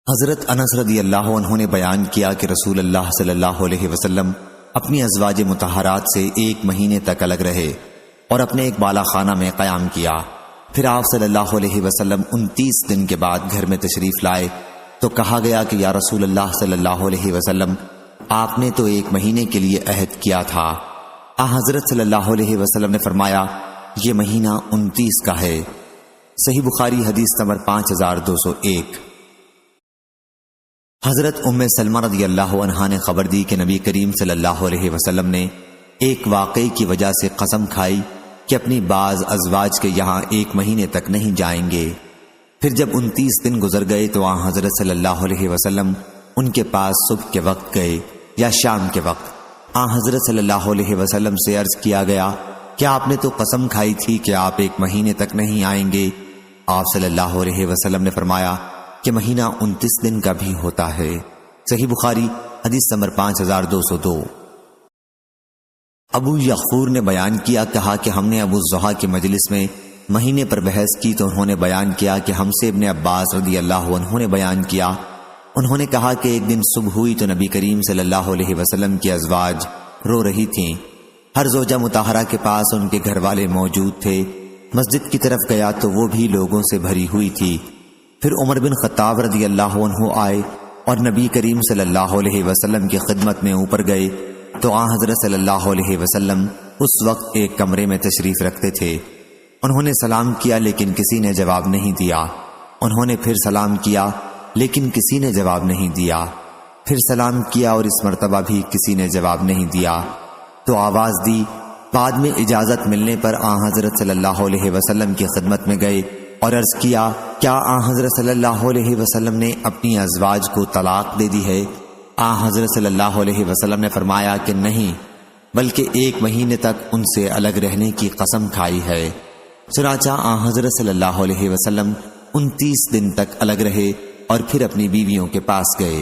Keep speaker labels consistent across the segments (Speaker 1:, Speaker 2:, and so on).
Speaker 1: حضرت انس رضی اللہ عنہ نے بیان کیا کہ رسول اللہ صلی اللہ علیہ وسلم اپنی ازواج مطہرات سے 1 مہینے تک الگ رہے اور اپنے ایک بالا خانہ میں قیام کیا۔ پھر آپ صلی اللہ علیہ وسلم 29 دن کے بعد گھر میں تشریف لائے تو کہا گیا کہ یا رسول اللہ صلی اللہ علیہ وسلم، آپ نے تو 1 مہینے کے لیے عہد کیا تھا۔ حضرت صلی اللہ علیہ وسلم نے فرمایا یہ مہینہ 29 کا ہے۔ صحیح بخاری حدیث نمبر 5201۔ حضرت ام سلمہ رضی اللہ عنہا نے خبر دی کہ نبی کریم صلی اللہ علیہ وسلم نے ایک واقعے کی وجہ سے قسم کھائی کہ اپنی بعض ازواج کے یہاں 1 مہینے تک نہیں جائیں گے۔ پھر جب 29 دن گزر گئے تو حضرت صلی اللہ علیہ وسلم ان کے پاس صبح کے وقت گئے یا شام کے وقت۔ حضرت صلی اللہ علیہ وسلم سے عرض کیا گیا کہ آپ نے تو قسم کھائی تھی کہ آپ 1 مہینے تک نہیں آئیں گے۔ آپ صلی اللہ علیہ وسلم نے فرمایا کہ مہینہ 29 دن کا بھی ہوتا ہے۔ صحیح بخاری حدیث نمبر 5202۔ ابو یغفور نے بیان کیا، کہا کہ ہم نے ابو الضحیٰ کی مجلس میں مہینے پر بحث کی تو انہوں نے بیان کیا کہ ہم سے ابن عباس رضی اللہ عنہ نے بیان کیا۔ انہوں نے کہا کہ ایک دن صبح ہوئی تو نبی کریم صلی اللہ علیہ وسلم کی ازواج رو رہی تھیں۔ ہر زوجہ مطہرہ کے پاس ان کے گھر والے موجود تھے۔ مسجد کی طرف گیا تو وہ بھی لوگوں سے بھری ہوئی تھی۔ پھر عمر بن خطاب رضی اللہ عنہ آئے اور نبی کریم صلی اللہ علیہ وسلم کی خدمت میں اوپر گئے تو حضرت صلی اللہ علیہ وسلم اس وقت ایک کمرے میں تشریف رکھتے تھے۔ انہوں نے سلام کیا لیکن کسی نے جواب نہیں دیا۔ انہوں نے پھر سلام کیا لیکن کسی نے جواب نہیں دیا۔ پھر سلام کیا اور اس مرتبہ بھی کسی نے جواب نہیں دیا تو آواز دی۔ بعد میں اجازت ملنے پر حضرت صلی اللہ علیہ وسلم کی خدمت میں گئے اور عرض کیا کیا حضرت صلی اللہ علیہ وسلم نے اپنی ازواج کو طلاق دے دی ہے؟ حضرت صلی اللہ علیہ وسلم نے فرمایا کہ نہیں، بلکہ 1 مہینے تک ان سے الگ رہنے کی قسم کھائی ہے۔ چنانچہ حضرت صلی اللہ علیہ وسلم 29 دن تک الگ رہے اور پھر اپنی بیویوں کے پاس گئے۔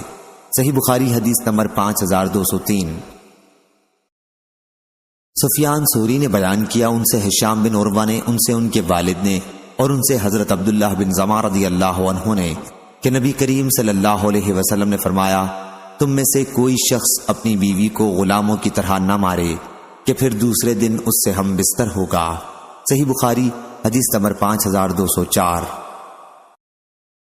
Speaker 1: صحیح بخاری حدیث نمبر 5203۔ سفیان ثوری نے بیان کیا، ان سے ہشام بن عروہ نے، ان سے ان کے والد نے اور ان سے حضرت عبداللہ بن زمعہ رضی اللہ عنہ نے کہ نبی کریم صلی اللہ علیہ وسلم نے فرمایا تم میں سے کوئی شخص اپنی بیوی کو غلاموں کی طرح نہ مارے کہ پھر دوسرے دن اس سے ہم بستر ہوگا۔ صحیح بخاری حدیث نمبر 5204۔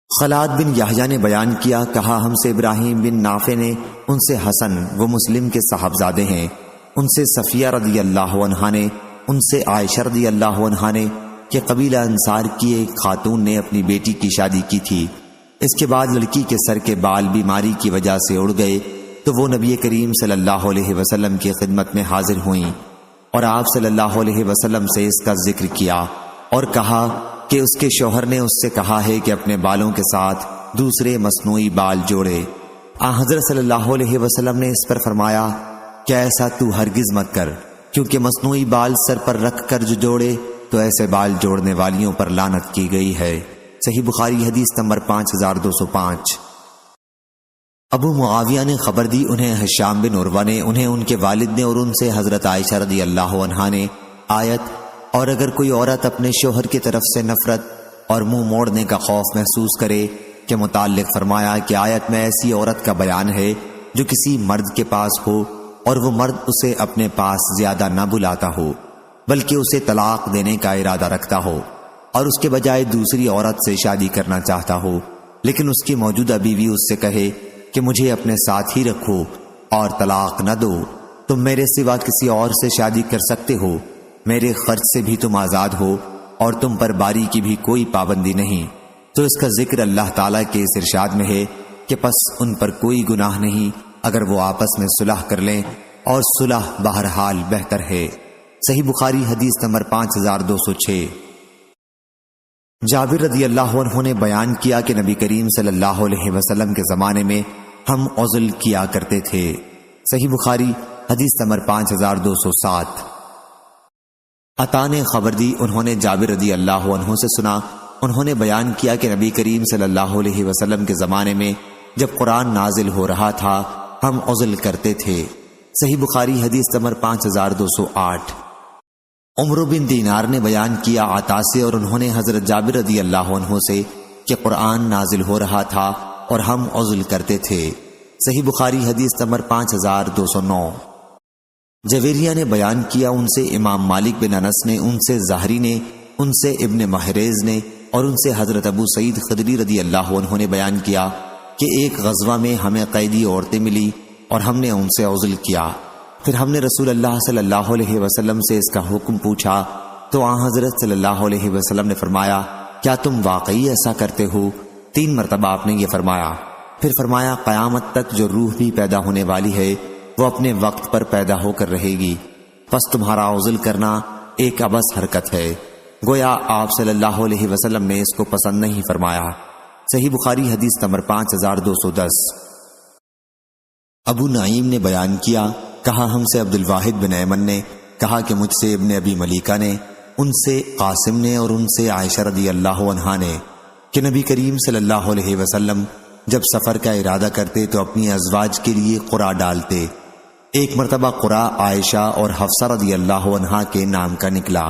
Speaker 1: خلاد بن یحییٰ نے بیان کیا، کہا ہم سے ابراہیم بن نافع نے، ان سے حسن، وہ مسلم کے صاحبزادے ہیں، ان سے صفیہ رضی اللہ عنہا نے، ان سے عائشہ رضی اللہ عنہا نے کہ قبیلہ انصار کی ایک خاتون نے اپنی بیٹی کی شادی کی تھی۔ اس کے بعد لڑکی کے سر کے بال بیماری کی وجہ سے اڑ گئے تو وہ نبی کریم صلی اللہ علیہ وسلم کی خدمت میں حاضر ہوئیں اور آپ صلی اللہ علیہ وسلم سے اس کا ذکر کیا اور کہا کہ اس کے شوہر نے اس سے کہا ہے کہ اپنے بالوں کے ساتھ دوسرے مصنوعی بال جوڑے۔ حضرت صلی اللہ علیہ وسلم نے اس پر فرمایا کہ ایسا تو ہرگز مت کر، کیونکہ مصنوعی بال سر پر رکھ کر جو جوڑے تو ایسے بال جوڑنے والیوں پر لعنت کی گئی ہے۔ صحیح بخاری حدیث نمبر 5205۔ ابو معاویہ نے خبر دی، انہیں ہشام بن عروہ نے، انہیں ان کے والد نے اور ان سے حضرت عائشہ رضی اللہ عنہا نے آیت اور اگر کوئی عورت اپنے شوہر کی طرف سے نفرت اور منہ موڑنے کا خوف محسوس کرے کے متعلق فرمایا کہ آیت میں ایسی عورت کا بیان ہے جو کسی مرد کے پاس ہو اور وہ مرد اسے اپنے پاس زیادہ نہ بلاتا ہو بلکہ اسے طلاق دینے کا ارادہ رکھتا ہو اور اس کے بجائے دوسری عورت سے شادی کرنا چاہتا ہو، لیکن اس کی موجودہ بیوی اس سے کہے کہ مجھے اپنے ساتھ ہی رکھو اور طلاق نہ دو، تم میرے سوا کسی اور سے شادی کر سکتے ہو، میرے خرچ سے بھی تم آزاد ہو اور تم پر باری کی بھی کوئی پابندی نہیں، تو اس کا ذکر اللہ تعالیٰ کے اس ارشاد میں ہے کہ پس ان پر کوئی گناہ نہیں اگر وہ آپس میں صلح کر لیں اور صلح بہرحال بہتر ہے۔ صحیح بخاری حدیث نمبر 5206۔ جابر رضی اللہ عنہ نے بیان کیا کہ نبی کریم صلی اللہ علیہ وسلم کے زمانے میں ہم عزل کیا کرتے تھے۔ صحیح بخاری حدیث نمبر 5207۔ عطا نے خبر دی، انہوں نے جابر رضی اللہ عنہ سے سنا، انہوں نے بیان کیا کہ نبی کریم صلی اللہ علیہ وسلم کے زمانے میں جب قرآن نازل ہو رہا تھا ہم عزل کرتے تھے۔ صحیح بخاری حدیث نمبر 5208۔ عمر بن دینار نے بیان کیا عطا سے اور انہوں نے حضرت جابر رضی اللہ عنہ سے کہ قرآن نازل ہو رہا تھا اور ہم عزل کرتے تھے۔ صحیح بخاری حدیث نمبر 5209۔ جویریہ نے بیان کیا، ان سے امام مالک بن انس نے، ان سے زہری نے، ان سے ابن محریز نے اور ان سے حضرت ابو سعید خدری رضی اللہ عنہ نے بیان کیا کہ ایک غزوہ میں ہمیں قیدی عورتیں ملی اور ہم نے ان سے عزل کیا۔ پھر ہم نے رسول اللہ صلی اللہ علیہ وسلم سے اس کا حکم پوچھا تو آن حضرت صلی اللہ علیہ وسلم نے فرمایا، کیا تم واقعی ایسا کرتے ہو؟ 3 مرتبہ آپ نے یہ فرمایا۔ پھر فرمایا، قیامت تک جو روح بھی پیدا ہونے والی ہے وہ اپنے وقت پر پیدا ہو کر رہے گی، پس تمہارا عزل کرنا ایک عبث حرکت ہے۔ گویا آپ صلی اللہ علیہ وسلم نے اس کو پسند نہیں فرمایا۔ صحیح بخاری حدیث نمبر 5210۔ ابو نعیم نے بیان کیا، کہا ہم سے عبد الواحد بن ایمن نے، کہا کہ مجھ سے ابن ابی ملیکہ نے، ان سے قاسم نے اور ان سے عائشہ رضی اللہ عنہا نے کہ نبی کریم صلی اللہ علیہ وسلم جب سفر کا ارادہ کرتے تو اپنی ازواج کے لیے قرعہ ڈالتے۔ ایک مرتبہ قرعہ عائشہ اور حفصہ رضی اللہ عنہا کے نام کا نکلا۔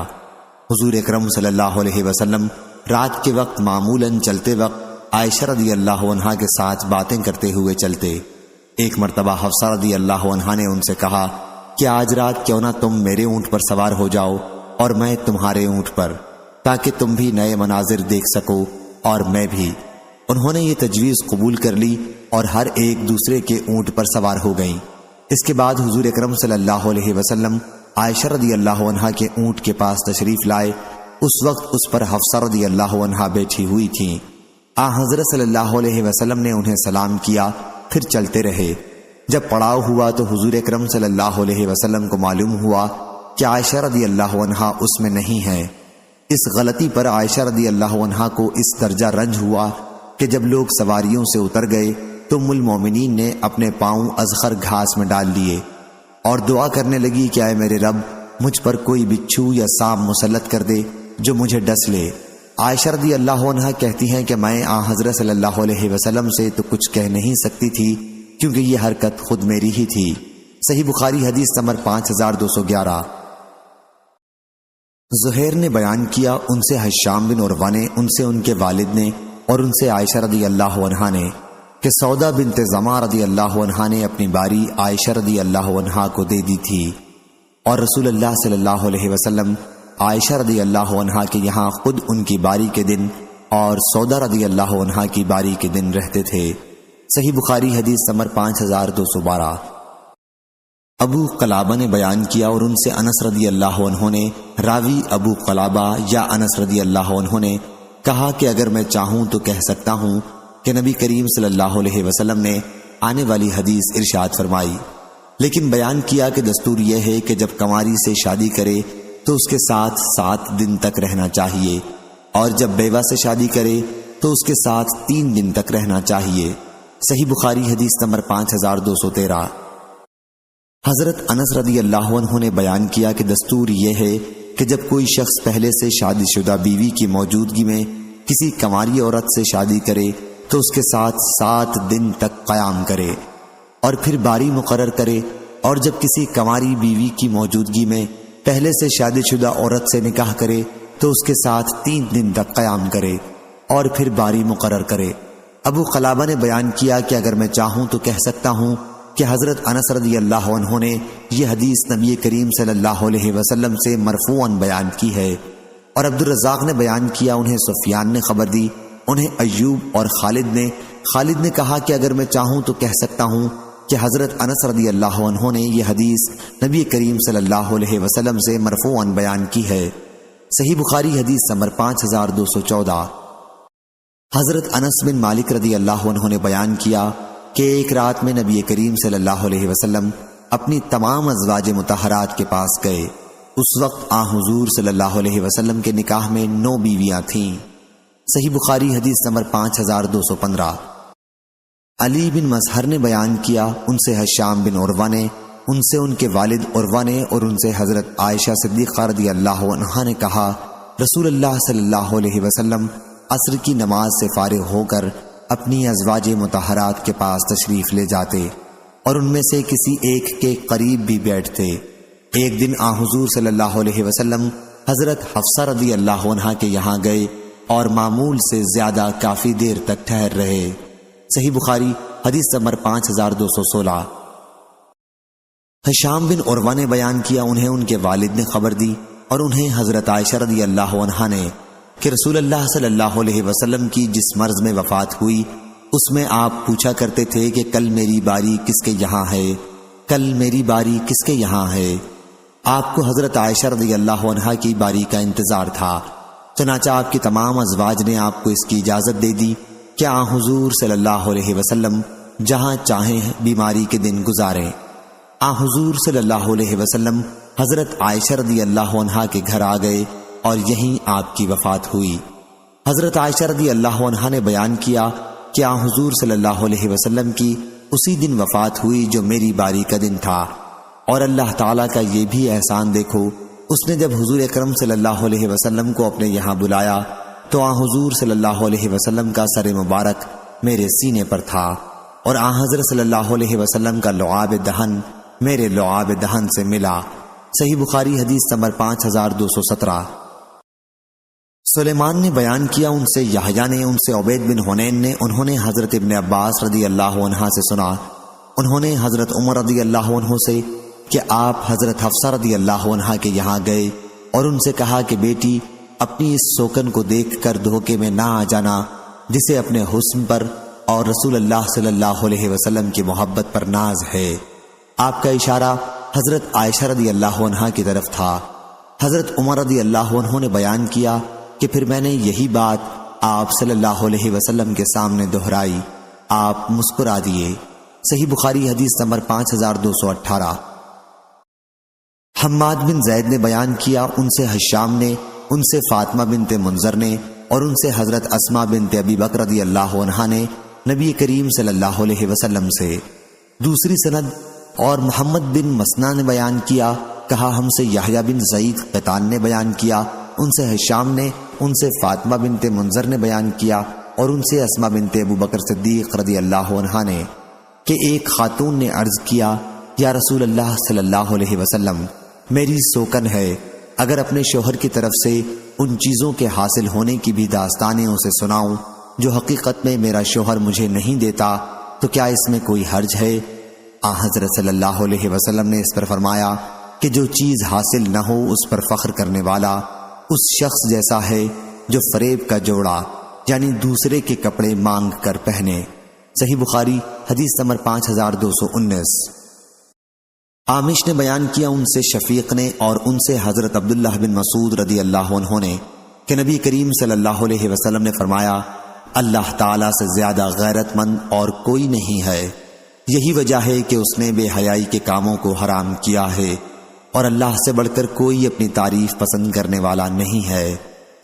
Speaker 1: حضور اکرم صلی اللہ علیہ وسلم رات کے وقت معمولاً چلتے وقت عائشہ رضی اللہ عنہا کے ساتھ باتیں کرتے ہوئے چلتے۔ ایک مرتبہ حفصہ رضی اللہ عنہا نے ان سے کہا کہ آج رات کیوں نہ تم میرے اونٹ پر سوار ہو جاؤ اور میں تمہارے اونٹ پر، تاکہ تم بھی نئے مناظر دیکھ سکو اور میں بھی۔ انہوں نے یہ تجویز قبول کر لی اور ہر ایک دوسرے کے اونٹ پر سوار ہو گئیں۔ اس کے بعد حضور اکرم صلی اللہ علیہ وسلم عائشہ رضی اللہ عنہا کے اونٹ کے پاس تشریف لائے۔ اس وقت اس پر حفصہ رضی اللہ عنہا بیٹھی ہوئی تھیں۔ حضرت صلی اللہ علیہ وسلم نے انہیں سلام کیا، پھر چلتے رہے۔ جب پڑاؤ ہوا تو حضور اکرم صلی اللہ علیہ وسلم کو معلوم ہوا کہ عائشہ رضی اللہ عنہا اس میں نہیں ہے۔ اس غلطی پر عائشہ رضی اللہ عنہا کو اس درجہ رنج ہوا کہ جب لوگ سواریوں سے اتر گئے تو ام المومنین نے اپنے پاؤں ازخر گھاس میں ڈال لیے اور دعا کرنے لگی کہ اے میرے رب، مجھ پر کوئی بچھو یا سانپ مسلط کر دے جو مجھے ڈس لے۔ عائشہ رضی اللہ عنہا کہتی ہیں کہ میں حضرت صلی اللہ علیہ وسلم سے تو کچھ کہہ نہیں سکتی تھی کیونکہ یہ حرکت خود میری ہی تھی۔ صحیح بخاری حدیث نمبر 5211۔ زہیر نے بیان کیا، ان سے حشام بن عروہ نے، ان سے ان کے والد نے اور ان سے عائشہ رضی اللہ عنہا نے کہ سودا بنت زمع رضی اللہ عنہا نے اپنی باری عائشہ رضی اللہ عنہا کو دے دی تھی، اور رسول اللہ صلی اللہ علیہ وسلم عائشہ رضی اللہ عنہا کے یہاں خود ان کی باری کے دن اور سودا رضی اللہ عنہا کی باری کے دن رہتے تھے۔ صحیح بخاری حدیث نمبر 5212۔ ابو قلابہ نے بیان کیا، اور ان سے انس رضی اللہ عنہ نے، راوی ابو قلابہ یا انس رضی اللہ عنہ نے کہا کہ اگر میں چاہوں تو کہہ سکتا ہوں کہ نبی کریم صلی اللہ علیہ وسلم نے آنے والی حدیث ارشاد فرمائی، لیکن بیان کیا کہ دستور یہ ہے کہ جب کنواری سے شادی کرے تو اس کے ساتھ 7 دن تک رہنا چاہیے، اور جب بیوہ سے شادی کرے تو اس کے ساتھ 3 دن تک رہنا چاہیے۔ صحیح بخاری حدیث نمبر 5213۔ حضرت انس رضی اللہ عنہ نے بیان کیا کہ دستور یہ ہے کہ جب کوئی شخص پہلے سے شادی شدہ بیوی کی موجودگی میں کسی کنواری عورت سے شادی کرے تو اس کے ساتھ 7 دن تک قیام کرے اور پھر باری مقرر کرے، اور جب کسی کنواری بیوی کی موجودگی میں پہلے سے شادی شدہ عورت سے نکاح کرے تو اس کے ساتھ 3 دن تک قیام کرے اور پھر باری مقرر کرے۔ ابو قلابہ نے بیان کیا کہ اگر میں چاہوں تو کہہ سکتا ہوں کہ حضرت انس رضی اللہ عنہ نے یہ حدیث نبی کریم صلی اللہ علیہ وسلم سے مرفوعاً بیان کی ہے، اور عبد الرزاق نے بیان کیا، انہیں سفیان نے خبر دی، انہیں ایوب اور خالد نے کہا کہ اگر میں چاہوں تو کہہ سکتا ہوں کہ حضرت انس رضی اللہ عنہ نے یہ حدیث نبی کریم صلی اللہ علیہ وسلم سے مرفوعاً بیان کی ہے۔ صحیح بخاری حدیث نمبر 5214۔ حضرت انس بن مالک رضی اللہ عنہ نے بیان کیا کہ ایک رات میں نبی کریم صلی اللہ علیہ وسلم اپنی تمام ازواج مطہرات کے پاس گئے۔ اس وقت حضور صلی اللہ علیہ وسلم کے نکاح میں 9 بیویاں تھیں۔ صحیح بخاری حدیث نمبر 5215۔ علی بن مظہر نے بیان کیا، ان سے حشام بن عروہ نے، ان سے ان کے والد عروہ نے اور ان سے حضرت عائشہ صدیقہ رضی اللہ عنہا نے کہا، رسول اللہ صلی اللہ علیہ وسلم عصر کی نماز سے فارغ ہو کر اپنی ازواج مطہرات کے پاس تشریف لے جاتے اور ان میں سے کسی ایک کے قریب بھی بیٹھتے۔ ایک دن حضور صلی اللہ علیہ وسلم حضرت حفصہ رضی اللہ عنہا کے یہاں گئے اور معمول سے زیادہ کافی دیر تک ٹھہر رہے۔ صحیح بخاری حدیث نمبر 5216۔ ہشام بن عروہ نے بیان کیا، انہیں ان کے والد نے خبر دی اور انہیں حضرت عائشہ رضی اللہ عنہا نے کہ رسول اللہ صلی اللہ علیہ وسلم کی جس مرض میں وفات ہوئی اس میں آپ پوچھا کرتے تھے کہ کل میری باری کس کے یہاں ہے، کل میری باری کس کے یہاں ہے۔ آپ کو حضرت عائشہ رضی اللہ عنہا کی باری کا انتظار تھا، چنانچہ آپ کی تمام ازواج نے آپ کو اس کی اجازت دے دی کہ حضور صلی اللہ علیہ وسلم جہاں چاہیں بیماری کے دن گزاریں۔ حضور صلی اللہ علیہ وسلم حضرت عائشہ رضی اللہ عنہا کے گھر آ گئے اور یہیں آپ کی وفات ہوئی۔ حضرت عائشہ رضی اللہ عنہا نے بیان کیا کہ حضور صلی اللہ علیہ وسلم کی اسی دن وفات ہوئی جو میری باری کا دن تھا، اور اللہ تعالیٰ کا یہ بھی احسان دیکھو، اس نے جب حضور اکرم صلی اللہ علیہ وسلم کو اپنے یہاں بلایا تو حضور صلی اللہ علیہ وسلم کا سر مبارک میرے سینے پر تھا، اور حضرت صلی اللہ علیہ وسلم کا لعاب دہن میرے لعاب دہن سے ملا۔ صحیح بخاری حدیث نمبر 5217۔ سلیمان نے بیان کیا، ان سے یحییٰ نے، ان سے عبید بن حنین نے، انہوں نے حضرت ابن عباس رضی اللہ عنہ سے سنا، انہوں نے حضرت عمر رضی اللہ عنہ سے کہ آپ حضرت حفصہ رضی اللہ عنہ کے یہاں گئے اور ان سے کہا کہ بیٹی اپنی اس سوکن کو دیکھ کر دھوکے میں نہ آ جانا جسے اپنے حسن پر اور رسول اللہ صلی اللہ علیہ وسلم کی محبت پر ناز ہے۔ آپ کا اشارہ حضرت عائشہ رضی اللہ عنہا کی طرف تھا۔ حضرت عمر رضی اللہ عنہ نے بیان کیا کہ پھر میں نے یہی بات آپ صلی اللہ علیہ وسلم کے سامنے دہرائی، آپ مسکرا دیے۔ صحیح بخاری حدیث نمبر 5218۔ حماد بن زید نے بیان کیا، ان سے ہشام نے، ان سے فاطمہ بنت منذر نے، اور ان سے حضرت اسماء بنت ابی بکر رضی اللہ عنہا نے نبی کریم صلی اللہ علیہ وسلم سے دوسری سند، اور محمد بن مسنا نے بیان کیا، کہا ہم سے یحییٰ بن زید قطان نے بیان کیا، ان سے ہشام نے، ان سے فاطمہ بنت منذر نے بیان کیا، اور ان سے اسماء بنت ابو بکر صدیق رضی اللہ عنہا نے کہ ایک خاتون نے عرض کیا، یا رسول اللہ صلی اللہ علیہ وسلم، میری سوکن ہے، اگر اپنے شوہر کی طرف سے ان چیزوں کے حاصل ہونے کی بھی داستانیں اسے سناؤں جو حقیقت میں میرا شوہر مجھے نہیں دیتا تو کیا اس میں کوئی حرج ہے؟ حضرت صلی اللہ علیہ وسلم نے اس پر فرمایا کہ جو چیز حاصل نہ ہو اس پر فخر کرنے والا اس شخص جیسا ہے جو فریب کا جوڑا یعنی دوسرے کے کپڑے مانگ کر پہنے۔ صحیح بخاری حدیث نمبر 5219۔ عامش نے بیان کیا، ان سے شفیق نے، اور ان سے حضرت عبداللہ بن مسعود رضی اللہ عنہ نے کہ نبی کریم صلی اللہ علیہ وسلم نے فرمایا، اللہ تعالیٰ سے زیادہ غیرت مند اور کوئی نہیں ہے، یہی وجہ ہے کہ اس نے بے حیائی کے کاموں کو حرام کیا ہے، اور اللہ سے بڑھ کر کوئی اپنی تعریف پسند کرنے والا نہیں ہے۔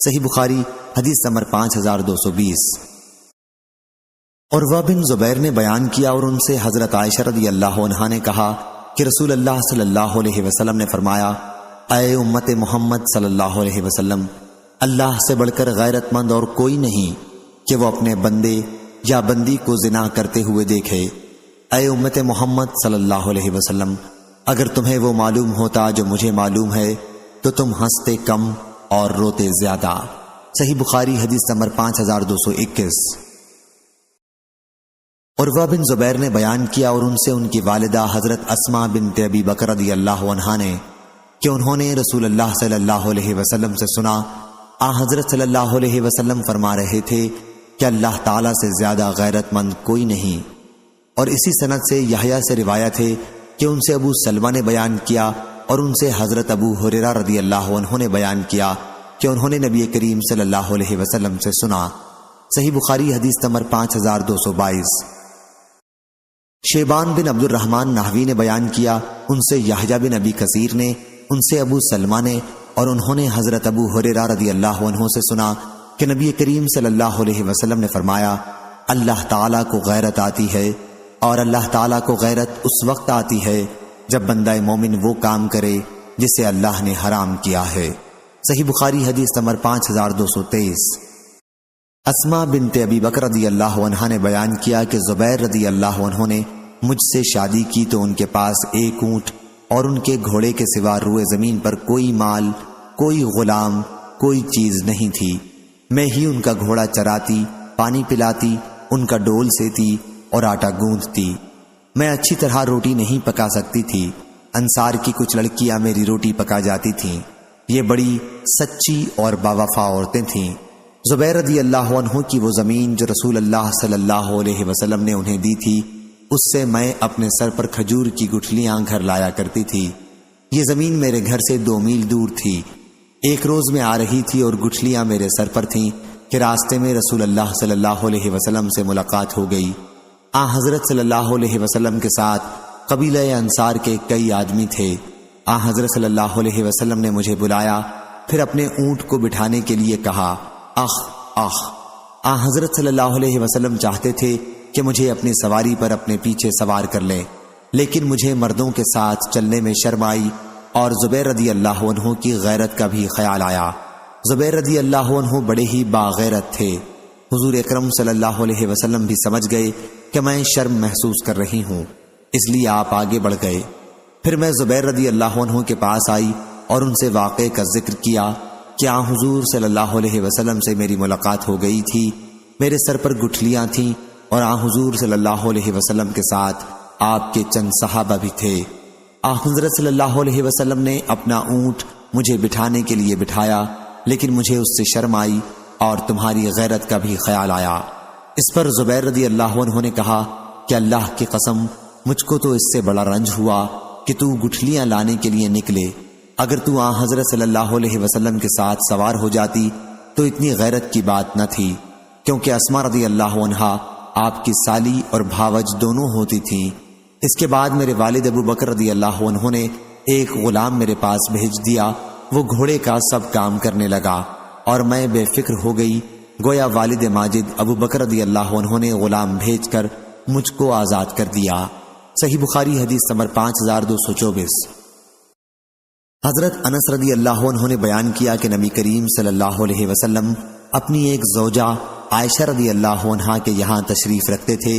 Speaker 1: صحیح بخاری حدیث نمبر 5220۔ عروہ بن زبیر نے بیان کیا، اور ان سے حضرت عائشہ رضی اللہ عنہا نے کہا کہ رسول اللہ صلی اللہ علیہ وسلم نے فرمایا، اے امت محمد صلی اللہ علیہ وسلم، اللہ سے بڑھ کر غیرت مند اور کوئی نہیں کہ وہ اپنے بندے یا بندی کو زنا کرتے ہوئے دیکھے۔ اے امت محمد صلی اللہ علیہ وسلم، اگر تمہیں وہ معلوم ہوتا جو مجھے معلوم ہے تو تم ہنستے کم اور روتے زیادہ۔ صحیح بخاری حدیث نمبر 5221۔ عروہ بن زبیر نے بیان کیا، اور ان سے ان کی والدہ حضرت اسماء بنت ابی بکر رضی اللہ عنہا نے کہ انہوں نے رسول اللہ صلی اللہ علیہ وسلم سے سنا، حضرت صلی اللہ علیہ وسلم فرما رہے تھے کہ اللہ تعالیٰ سے زیادہ غیرت مند کوئی نہیں۔ اور اسی سند سے یحییٰ سے روایت ہے کہ ان سے ابو سلمہ نے بیان کیا، اور ان سے حضرت ابو ہریرہ رضی اللہ عنہ نے بیان کیا کہ انہوں نے نبی کریم صلی اللہ علیہ وسلم سے سنا۔ صحیح بخاری حدیث نمبر 5222۔ شیبان بن عبد الرحمن نحوی نے بیان کیا، ان سے یحییٰ بن ابی کثیر نے، ان سے ابو سلمہ نے، اور انہوں نے حضرت ابو ہریرہ رضی اللہ عنہ سے سنا کہ نبی کریم صلی اللہ علیہ وسلم نے فرمایا، اللہ تعالیٰ کو غیرت آتی ہے، اور اللہ تعالیٰ کو غیرت اس وقت آتی ہے جب بندہ مومن وہ کام کرے جسے اللہ نے حرام کیا ہے۔ صحیح بخاری حدیث نمبر 5223۔ اسماء بنت ابی بکر رضی اللہ عنہا نے بیان کیا کہ زبیر رضی اللہ عنہ نے مجھ سے شادی کی تو ان کے پاس ایک اونٹ اور ان کے گھوڑے کے سوا روئے زمین پر کوئی مال، کوئی غلام، کوئی چیز نہیں تھی۔ میں ہی ان کا گھوڑا چراتی، پانی پلاتی ان کا ڈول سیتی اور آٹا گوندتی۔ میں اچھی طرح روٹی نہیں پکا سکتی تھی، انصار کی کچھ لڑکیاں میری روٹی پکا جاتی تھیں۔ یہ بڑی سچی اور باوفا عورتیں تھیں۔ زبیر رضی اللہ عنہ کی وہ زمین جو رسول اللہ صلی اللہ علیہ وسلم نے انہیں دی تھی، اس سے میں اپنے سر پر کھجور کی گٹھلیاں گھر لایا کرتی تھی۔ یہ زمین میرے گھر سے 2 میل دور تھی۔ ایک روز میں آ رہی تھی اور گٹھلیاں میرے سر پر تھیں کہ راستے میں رسول اللہ صلی اللہ علیہ وسلم سے ملاقات ہو گئی۔ حضرت صلی اللہ علیہ وسلم کے ساتھ قبیلہ انصار کے کئی آدمی تھے۔ حضرت صلی اللہ علیہ وسلم نے مجھے بلایا، پھر اپنے اونٹ کو بٹھانے کے لیے کہا، اخ اخ۔ حضرت صلی اللہ علیہ وسلم چاہتے تھے کہ مجھے اپنی سواری پر اپنے پیچھے سوار کر لیں، لیکن مجھے مردوں کے ساتھ چلنے میں شرم آئی اور زبیر رضی اللہ عنہ کی غیرت کا بھی خیال آیا۔ زبیر رضی اللہ عنہ بڑے ہی باغیرت تھے۔ حضور اکرم صلی اللہ علیہ وسلم بھی سمجھ گئے کہ میں شرم محسوس کر رہی ہوں، اس لیے آپ آگے بڑھ گئے۔ پھر میں زبیر رضی اللہ عنہ کے پاس آئی اور ان سے واقعے کا ذکر کیا کہ حضور صلی اللہ علیہ وسلم سے میری ملاقات ہو گئی تھی، میرے سر پر گٹھلیاں تھیں اور حضور صلی اللہ علیہ وسلم کے ساتھ آپ کے چند صحابہ بھی تھے۔ حضرت صلی اللہ علیہ وسلم نے اپنا اونٹ مجھے بٹھانے کے لیے بٹھایا، لیکن مجھے اس سے شرم آئی اور تمہاری غیرت کا بھی خیال آیا۔ اس پر زبیر رضی اللہ عنہ نے کہا کہ اللہ کی قسم، مجھ کو تو اس سے بڑا رنج ہوا کہ تو گٹھلیاں لانے کے لیے نکلے۔ اگر تو حضرت صلی اللہ علیہ وسلم کے ساتھ سوار ہو جاتی تو اتنی غیرت کی بات نہ تھی، کیونکہ اسماء رضی اللہ عنہا آپ کی سالی اور بھاوج دونوں ہوتی تھیں۔ اس کے بعد میرے والد ابو بکر رضی اللہ عنہ نے ایک غلام میرے پاس بھیج دیا، وہ گھوڑے کا سب کام کرنے لگا اور میں بے فکر ہو گئی، گویا والد ماجد ابو بکر رضی اللہ عنہ نے غلام بھیج کر مجھ کو آزاد کر دیا۔ صحیح بخاری حدیث نمبر 5224۔ حضرت انس رضی اللہ عنہ نے بیان کیا کہ نبی کریم صلی اللہ علیہ وسلم اپنی ایک زوجہ عائشہ رضی اللہ عنہا کے یہاں تشریف رکھتے تھے۔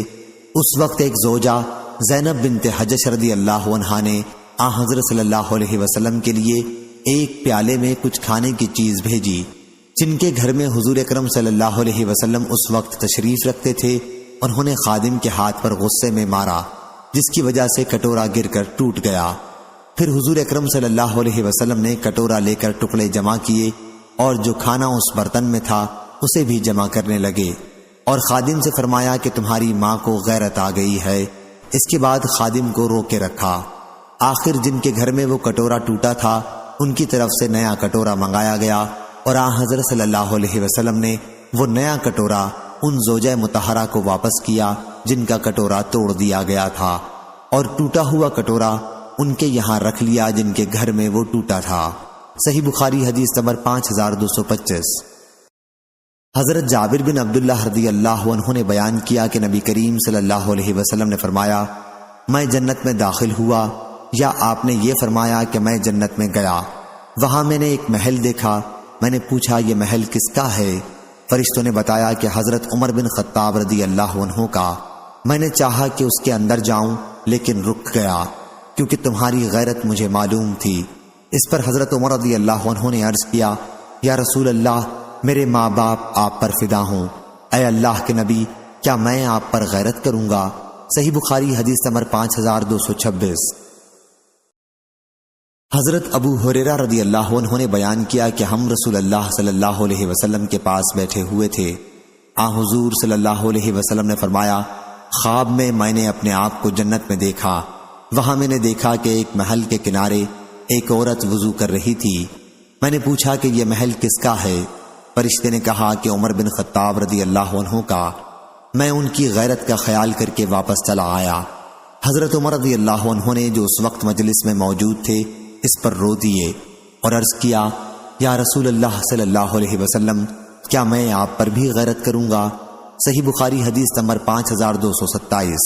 Speaker 1: اس وقت ایک زوجہ زینب بنت حجش رضی اللہ عنہا نے حضرت صلی اللہ علیہ وسلم کے لیے ایک پیالے میں کچھ کھانے کی چیز بھیجی۔ جن کے گھر میں حضور اکرم صلی اللہ علیہ وسلم اس وقت تشریف رکھتے تھے، انہوں نے خادم کے ہاتھ پر غصے میں مارا، جس کی وجہ سے کٹورا گر کر ٹوٹ گیا۔ پھر حضور اکرم صلی اللہ علیہ وسلم نے کٹورا لے کر ٹکڑے جمع کیے اور جو کھانا اس برتن میں تھا اسے بھی جمع کرنے لگے، اور خادم سے فرمایا کہ تمہاری ماں کو غیرت آ گئی ہے۔ اس کے بعد خادم کو رو کے رکھا۔ آخر جن کے گھر میں وہ کٹورا ٹوٹا تھا ان کی طرف سے نیا کٹورا منگایا گیا، اور حضرت صلی اللہ علیہ وسلم نے وہ نیا کٹورا ان زوجہ مطہرہ کو واپس کیا جن کا کٹورا توڑ دیا گیا تھا، اور ٹوٹا ہوا کٹورا ان کے یہاں رکھ لیا جن کے گھر میں وہ ٹوٹا تھا۔ صحیح بخاری حدیث نمبر 5225۔ حضرت جابر بن عبداللہ رضی اللہ عنہ نے بیان کیا کہ نبی کریم صلی اللہ علیہ وسلم نے فرمایا، میں جنت میں داخل ہوا، یا آپ نے یہ فرمایا کہ میں جنت میں گیا، وہاں میں نے ایک محل دیکھا، میں نے پوچھا یہ محل کس کا ہے؟ فرشتوں نے بتایا کہ حضرت عمر بن خطاب رضی اللہ عنہ کا۔ میں نے چاہا کہ اس کے اندر جاؤں لیکن رک گیا، کیونکہ تمہاری غیرت مجھے معلوم تھی۔ اس پر حضرت عمر رضی اللہ عنہ نے عرض کیا، یا رسول اللہ، میرے ماں باپ آپ پر فدا ہوں، اے اللہ کے نبی، کیا میں آپ پر غیرت کروں گا؟ صحیح بخاری حدیث نمبر 5226۔ حضرت ابو ہریرہ رضی اللہ عنہ نے بیان کیا کہ ہم رسول اللہ صلی اللہ علیہ وسلم کے پاس بیٹھے ہوئے تھے۔ حضور صلی اللہ علیہ وسلم نے فرمایا، خواب میں نے اپنے آپ کو جنت میں دیکھا، وہاں میں نے دیکھا کہ ایک محل کے کنارے ایک عورت وضو کر رہی تھی۔ میں نے پوچھا کہ یہ محل کس کا ہے؟ فرشتے نے کہا کہ عمر بن خطاب رضی اللہ عنہ کا۔ میں ان کی غیرت کا خیال کر کے واپس چلا آیا۔ حضرت عمر رضی اللہ عنہ نے جو اس وقت مجلس میں موجود تھے اس پر رو دیے اور عرض کیا، یا رسول اللہ صلی اللہ علیہ وسلم، کیا میں آپ پر بھی غیرت کروں گا؟ صحیح بخاری حدیث نمبر 5227۔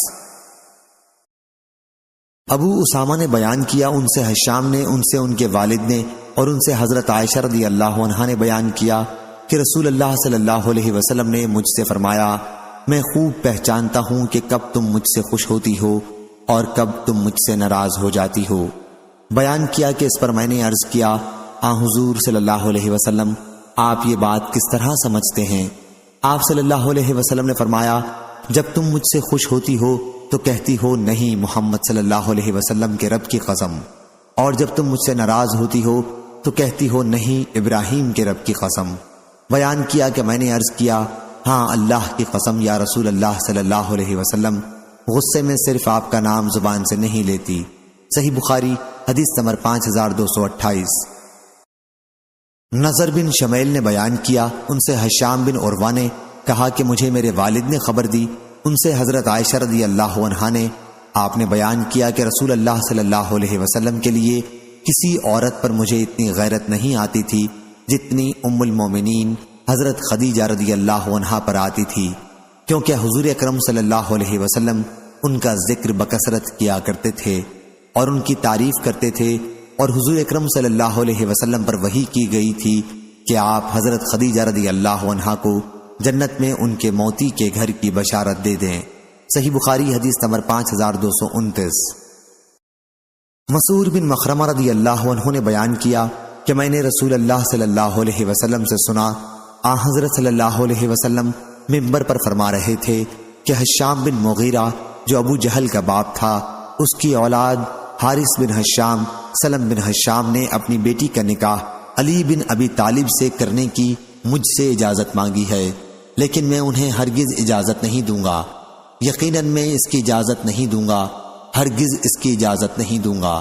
Speaker 1: ابو اسامہ نے بیان کیا، ان سے حشام نے، ان سے ان کے والد نے، اور ان سے حضرت عائشہ رضی اللہ عنہا نے بیان کیا کہ رسول اللہ صلی اللہ علیہ وسلم نے مجھ سے فرمایا، میں خوب پہچانتا ہوں کہ کب تم مجھ سے خوش ہوتی ہو اور کب تم مجھ سے ناراض ہو جاتی ہو۔ بیان کیا کہ اس پر میں نے عرض کیا، حضور صلی اللہ علیہ وسلم، آپ یہ بات کس طرح سمجھتے ہیں؟ آپ صلی اللہ علیہ وسلم نے فرمایا، جب تم مجھ سے خوش ہوتی ہو تو کہتی ہو نہیں محمد صلی اللہ علیہ وسلم کے رب کی قسم، اور جب تم مجھ سے ناراض ہوتی ہو تو کہتی ہو نہیں ابراہیم کے رب کی قسم۔ بیان کیا کہ میں نے عرض کیا ہاں اللہ کی قسم یا رسول اللہ صلی اللہ علیہ وسلم، غصے میں صرف آپ کا نام زبان سے نہیں لیتی۔ صحیح بخاری حدیث نمبر 5228۔ نظر بن شمیل نے بیان کیا، ان سے ہشام بن عروہ نے کہا کہ مجھے میرے والد نے خبر دی، ان سے حضرت عائشہ رضی اللہ عنہا نے، آپ نے بیان کیا کہ رسول اللہ صلی اللہ علیہ وسلم کے لیے کسی عورت پر مجھے اتنی غیرت نہیں آتی تھی جتنی ام المومنین حضرت خدیجہ رضی اللہ عنہا پر آتی تھی، کیونکہ حضور اکرم صلی اللہ علیہ وسلم ان کا ذکر بکثرت کیا کرتے تھے اور ان کی تعریف کرتے تھے، اور حضور اکرم صلی اللہ علیہ وسلم پر وحی کی گئی تھی کہ آپ حضرت خدیجہ رضی اللہ عنہا کو جنت میں ان کے موتی کے گھر کی بشارت دے دیں۔ صحیح بخاری حدیث نمبر 5229۔ مسعود بن مخرمہ رضی اللہ عنہ نے بیان کیا کہ میں نے رسول اللہ صلی اللہ علیہ وسلم سے سنا، حضرت صلی اللہ علیہ وسلم منبر پر فرما رہے تھے کہ حشام بن مغیرہ جو ابو جہل کا باپ تھا، اس کی اولاد حارث بن حشام، سلم بن حشام نے اپنی بیٹی کا نکاح علی بن ابی طالب سے کرنے کی مجھ سے اجازت مانگی ہے، لیکن میں انہیں ہرگز اجازت نہیں دوں گا، یقیناً میں اس کی اجازت نہیں دوں گا، ہرگز اس کی اجازت نہیں دوں گا۔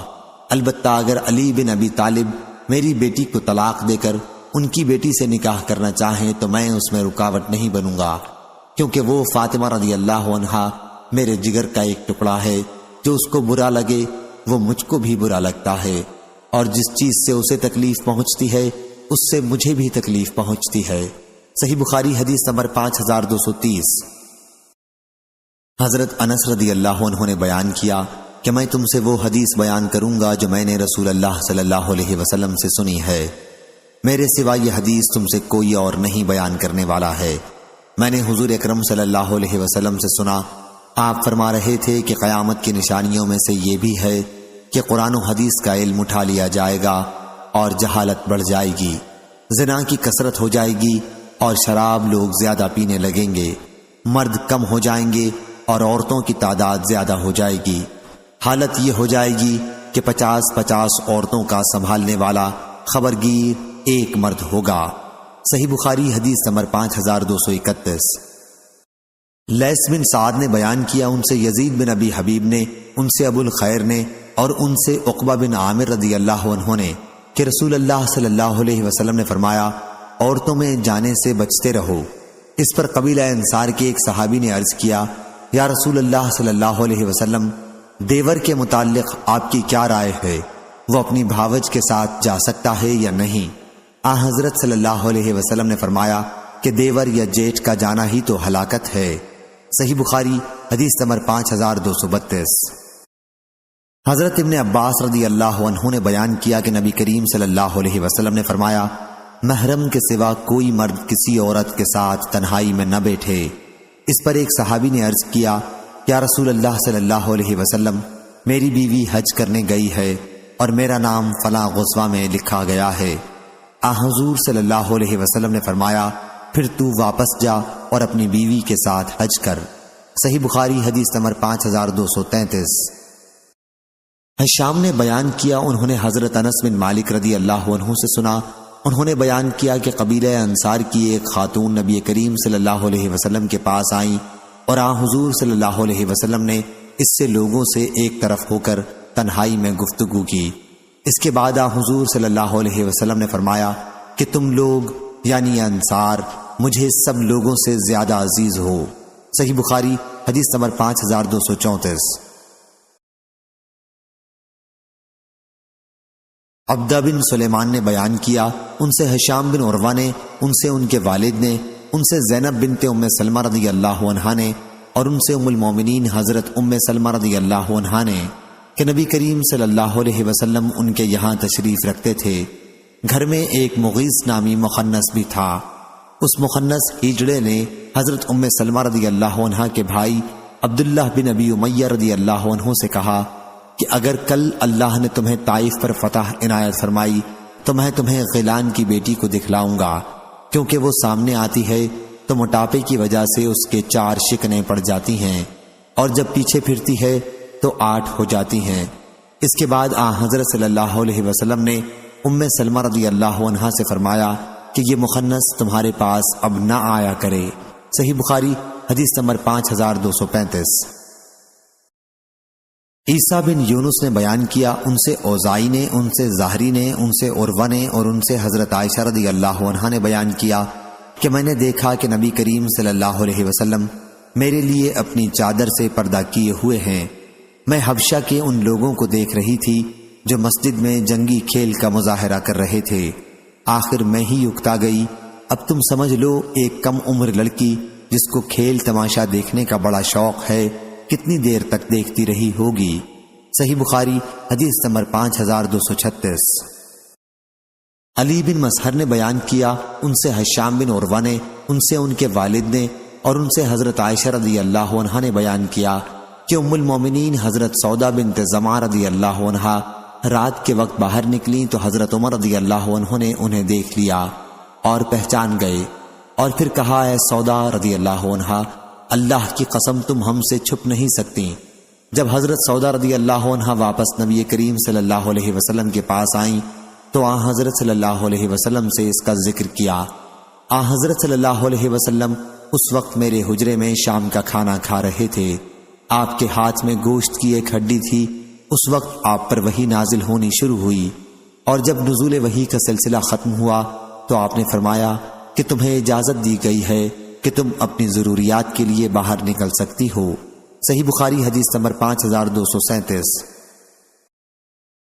Speaker 1: البتہ اگر علی بن ابی طالب میری بیٹی کو طلاق دے کر ان کی بیٹی سے نکاح کرنا چاہیں تو میں اس میں رکاوٹ نہیں بنوں گا، کیونکہ وہ فاطمہ رضی اللہ عنہا میرے جگر کا ایک ٹکڑا ہے، جو اس کو برا لگے وہ مجھ کو بھی برا لگتا ہے، اور جس چیز سے اسے تکلیف پہنچتی ہے اس سے مجھے بھی تکلیف پہنچتی ہے۔ صحیح بخاری حدیث نمبر 5230۔ حضرت انس رضی اللہ عنہ نے بیان کیا کہ میں تم سے وہ حدیث بیان کروں گا جو میں نے رسول اللہ صلی اللہ علیہ وسلم سے سنی ہے، میرے سوا یہ حدیث تم سے کوئی اور نہیں بیان کرنے والا ہے۔ میں نے حضور اکرم صلی اللہ علیہ وسلم سے سنا، آپ فرما رہے تھے کہ قیامت کی نشانیوں میں سے یہ بھی ہے کہ قرآن و حدیث کا علم اٹھا لیا جائے گا اور جہالت بڑھ جائے گی، زنا کی کثرت ہو جائے گی اور شراب لوگ زیادہ پینے لگیں گے، مرد کم ہو جائیں گے اور عورتوں کی تعداد زیادہ ہو جائے گی، حالت یہ ہو جائے گی کہ 50 عورتوں کا سنبھالنے والا خبرگیر ایک مرد ہوگا۔ صحیح بخاری حدیث نمبر 5231۔ لیث بن سعد نے بیان کیا، ان سے یزید بن ابی حبیب نے، ان سے ابو الخیر نے، اور ان سے عقبہ بن عامر رضی اللہ عنہ نے کہ رسول اللہ صلی اللہ علیہ وسلم نے فرمایا، عورتوں میں جانے سے بچتے رہو۔ اس پر قبیلہ انصار کے ایک صحابی نے عرض کیا، یا رسول اللہ صلی اللہ علیہ وسلم، دیور کے متعلق آپ کی کیا رائے ہے؟ وہ اپنی بھاوج کے ساتھ جا سکتا ہے یا نہیں؟ حضرت صلی اللہ علیہ وسلم نے فرمایا کہ دیور یا جیٹھ کا جانا ہی تو ہلاکت ہے۔ صحیح بخاری حدیث نمبر 5232۔ حضرت ابن عباس رضی اللہ عنہ نے بیان کیا کہ نبی کریم صلی اللہ علیہ وسلم نے فرمایا، محرم کے سوا کوئی مرد کسی عورت کے ساتھ تنہائی میں نہ بیٹھے۔ اس پر ایک صحابی نے عرض کیا، یا رسول اللہ صلی اللہ علیہ وسلم، میری بیوی حج کرنے گئی ہے اور میرا نام فلاں غزوہ میں لکھا گیا ہے۔ حضور صلی اللہ علیہ وسلم نے فرمایا، پھر تو واپس جا اور اپنی بیوی کے ساتھ حج کر۔ صحیح بخاری حدیث نمبر 5233۔ حشام نے بیان کیا، انہوں نے حضرت انس بن مالک رضی اللہ عنہ سے سنا، انہوں نے بیان کیا کہ قبیلہ انصار کی ایک خاتون نبی کریم صلی اللہ علیہ وسلم کے پاس آئیں اور حضور صلی اللہ علیہ وسلم نے اس سے لوگوں سے ایک طرف ہو کر تنہائی میں گفتگو کی۔ اس کے بعد حضور صلی اللہ علیہ وسلم نے فرمایا کہ تم لوگ یعنی انصار مجھے سب لوگوں سے زیادہ عزیز ہو۔ صحیح بخاری حدیث نمبر 5234۔ عبدہ بن سلیمان نے بیان کیا، ان سے ہشام بن عروہ نے، ان سے ان کے والد نے، ان سے زینب بنت ام سلمہ رضی اللہ عنہا نے، اور ان سے ام المومنین حضرت ام سلمہ رضی اللہ عنہا نے کہ نبی کریم صلی اللہ علیہ وسلم ان کے یہاں تشریف رکھتے تھے۔ گھر میں ایک مغیث نامی مخنث بھی تھا۔ اس مخنث ہجڑے نے حضرت ام سلمہ رضی اللہ عنہا کے بھائی عبداللہ بن ابی امیہ رضی اللہ عنہ سے کہا کہ اگر کل اللہ نے تمہیں طائف پر فتح عنایت فرمائی تو میں تمہیں غیلان کی بیٹی کو دکھلاؤں گا، کیونکہ وہ سامنے آتی ہے تو موٹاپے کی وجہ سے اس کے 4 شکنیں پڑ جاتی ہیں، اور جب پیچھے پھرتی ہے تو 8 ہو جاتی ہیں۔ اس کے بعد حضرت صلی اللہ علیہ وسلم نے ام سلمہ رضی اللہ عنہا سے فرمایا کہ یہ مخنث تمہارے پاس اب نہ آیا کرے۔ صحیح بخاری حدیث نمبر 5235۔ عیسیٰ بن یونس نے بیان کیا، ان سے اوزائی نے، ان سے زہری نے، ان سے عروہ نے، اور ان سے حضرت عائشہ رضی اللہ عنہا نے بیان کیا کہ میں نے دیکھا کہ نبی کریم صلی اللہ علیہ وسلم میرے لیے اپنی چادر سے پردہ کیے ہوئے ہیں۔ میں حبشہ کے ان لوگوں کو دیکھ رہی تھی جو مسجد میں جنگی کھیل کا مظاہرہ کر رہے تھے۔ آخر میں ہی اکتا گئی، اب تم سمجھ لو ایک کم عمر لڑکی جس کو کھیل تماشا دیکھنے کا بڑا شوق ہے کتنی دیر تک دیکھتی رہی ہوگی۔ صحیح بخاری حدیث نمبر 5236۔ علی بن مسہر نے بیان کیا، ان سے ہشام بن عروہ نے، ان سے ان کے والد نے، اور ان سے حضرت عائشہ رضی اللہ عنہا نے بیان کیا کہ ام المومنین حضرت سودا بنت زمعہ رضی اللہ عنہا رات کے وقت باہر نکلیں تو حضرت عمر رضی اللہ عنہ نے انہیں دیکھ لیا اور پہچان گئے، اور پھر کہا، اے سودا رضی اللہ عنہا، اللہ کی قسم تم ہم سے چھپ نہیں سکتی۔ جب حضرت سودا رضی اللہ عنہا واپس نبی کریم صلی اللہ علیہ وسلم کے پاس آئیں تو حضرت صلی اللہ علیہ وسلم سے اس کا ذکر کیا۔ حضرت صلی اللہ علیہ وسلم اس وقت میرے حجرے میں شام کا کھانا کھا رہے تھے۔ آپ کے ہاتھ میں گوشت کی ایک ہڈی تھی۔ اس وقت آپ پر وحی نازل ہونی شروع ہوئی، اور جب نزول وحی کا سلسلہ ختم ہوا تو آپ نے فرمایا کہ تمہیں اجازت دی گئی ہے کہ تم اپنی ضروریات کے لیے باہر نکل سکتی ہو۔ صحیح بخاری حدیث نمبر 5237۔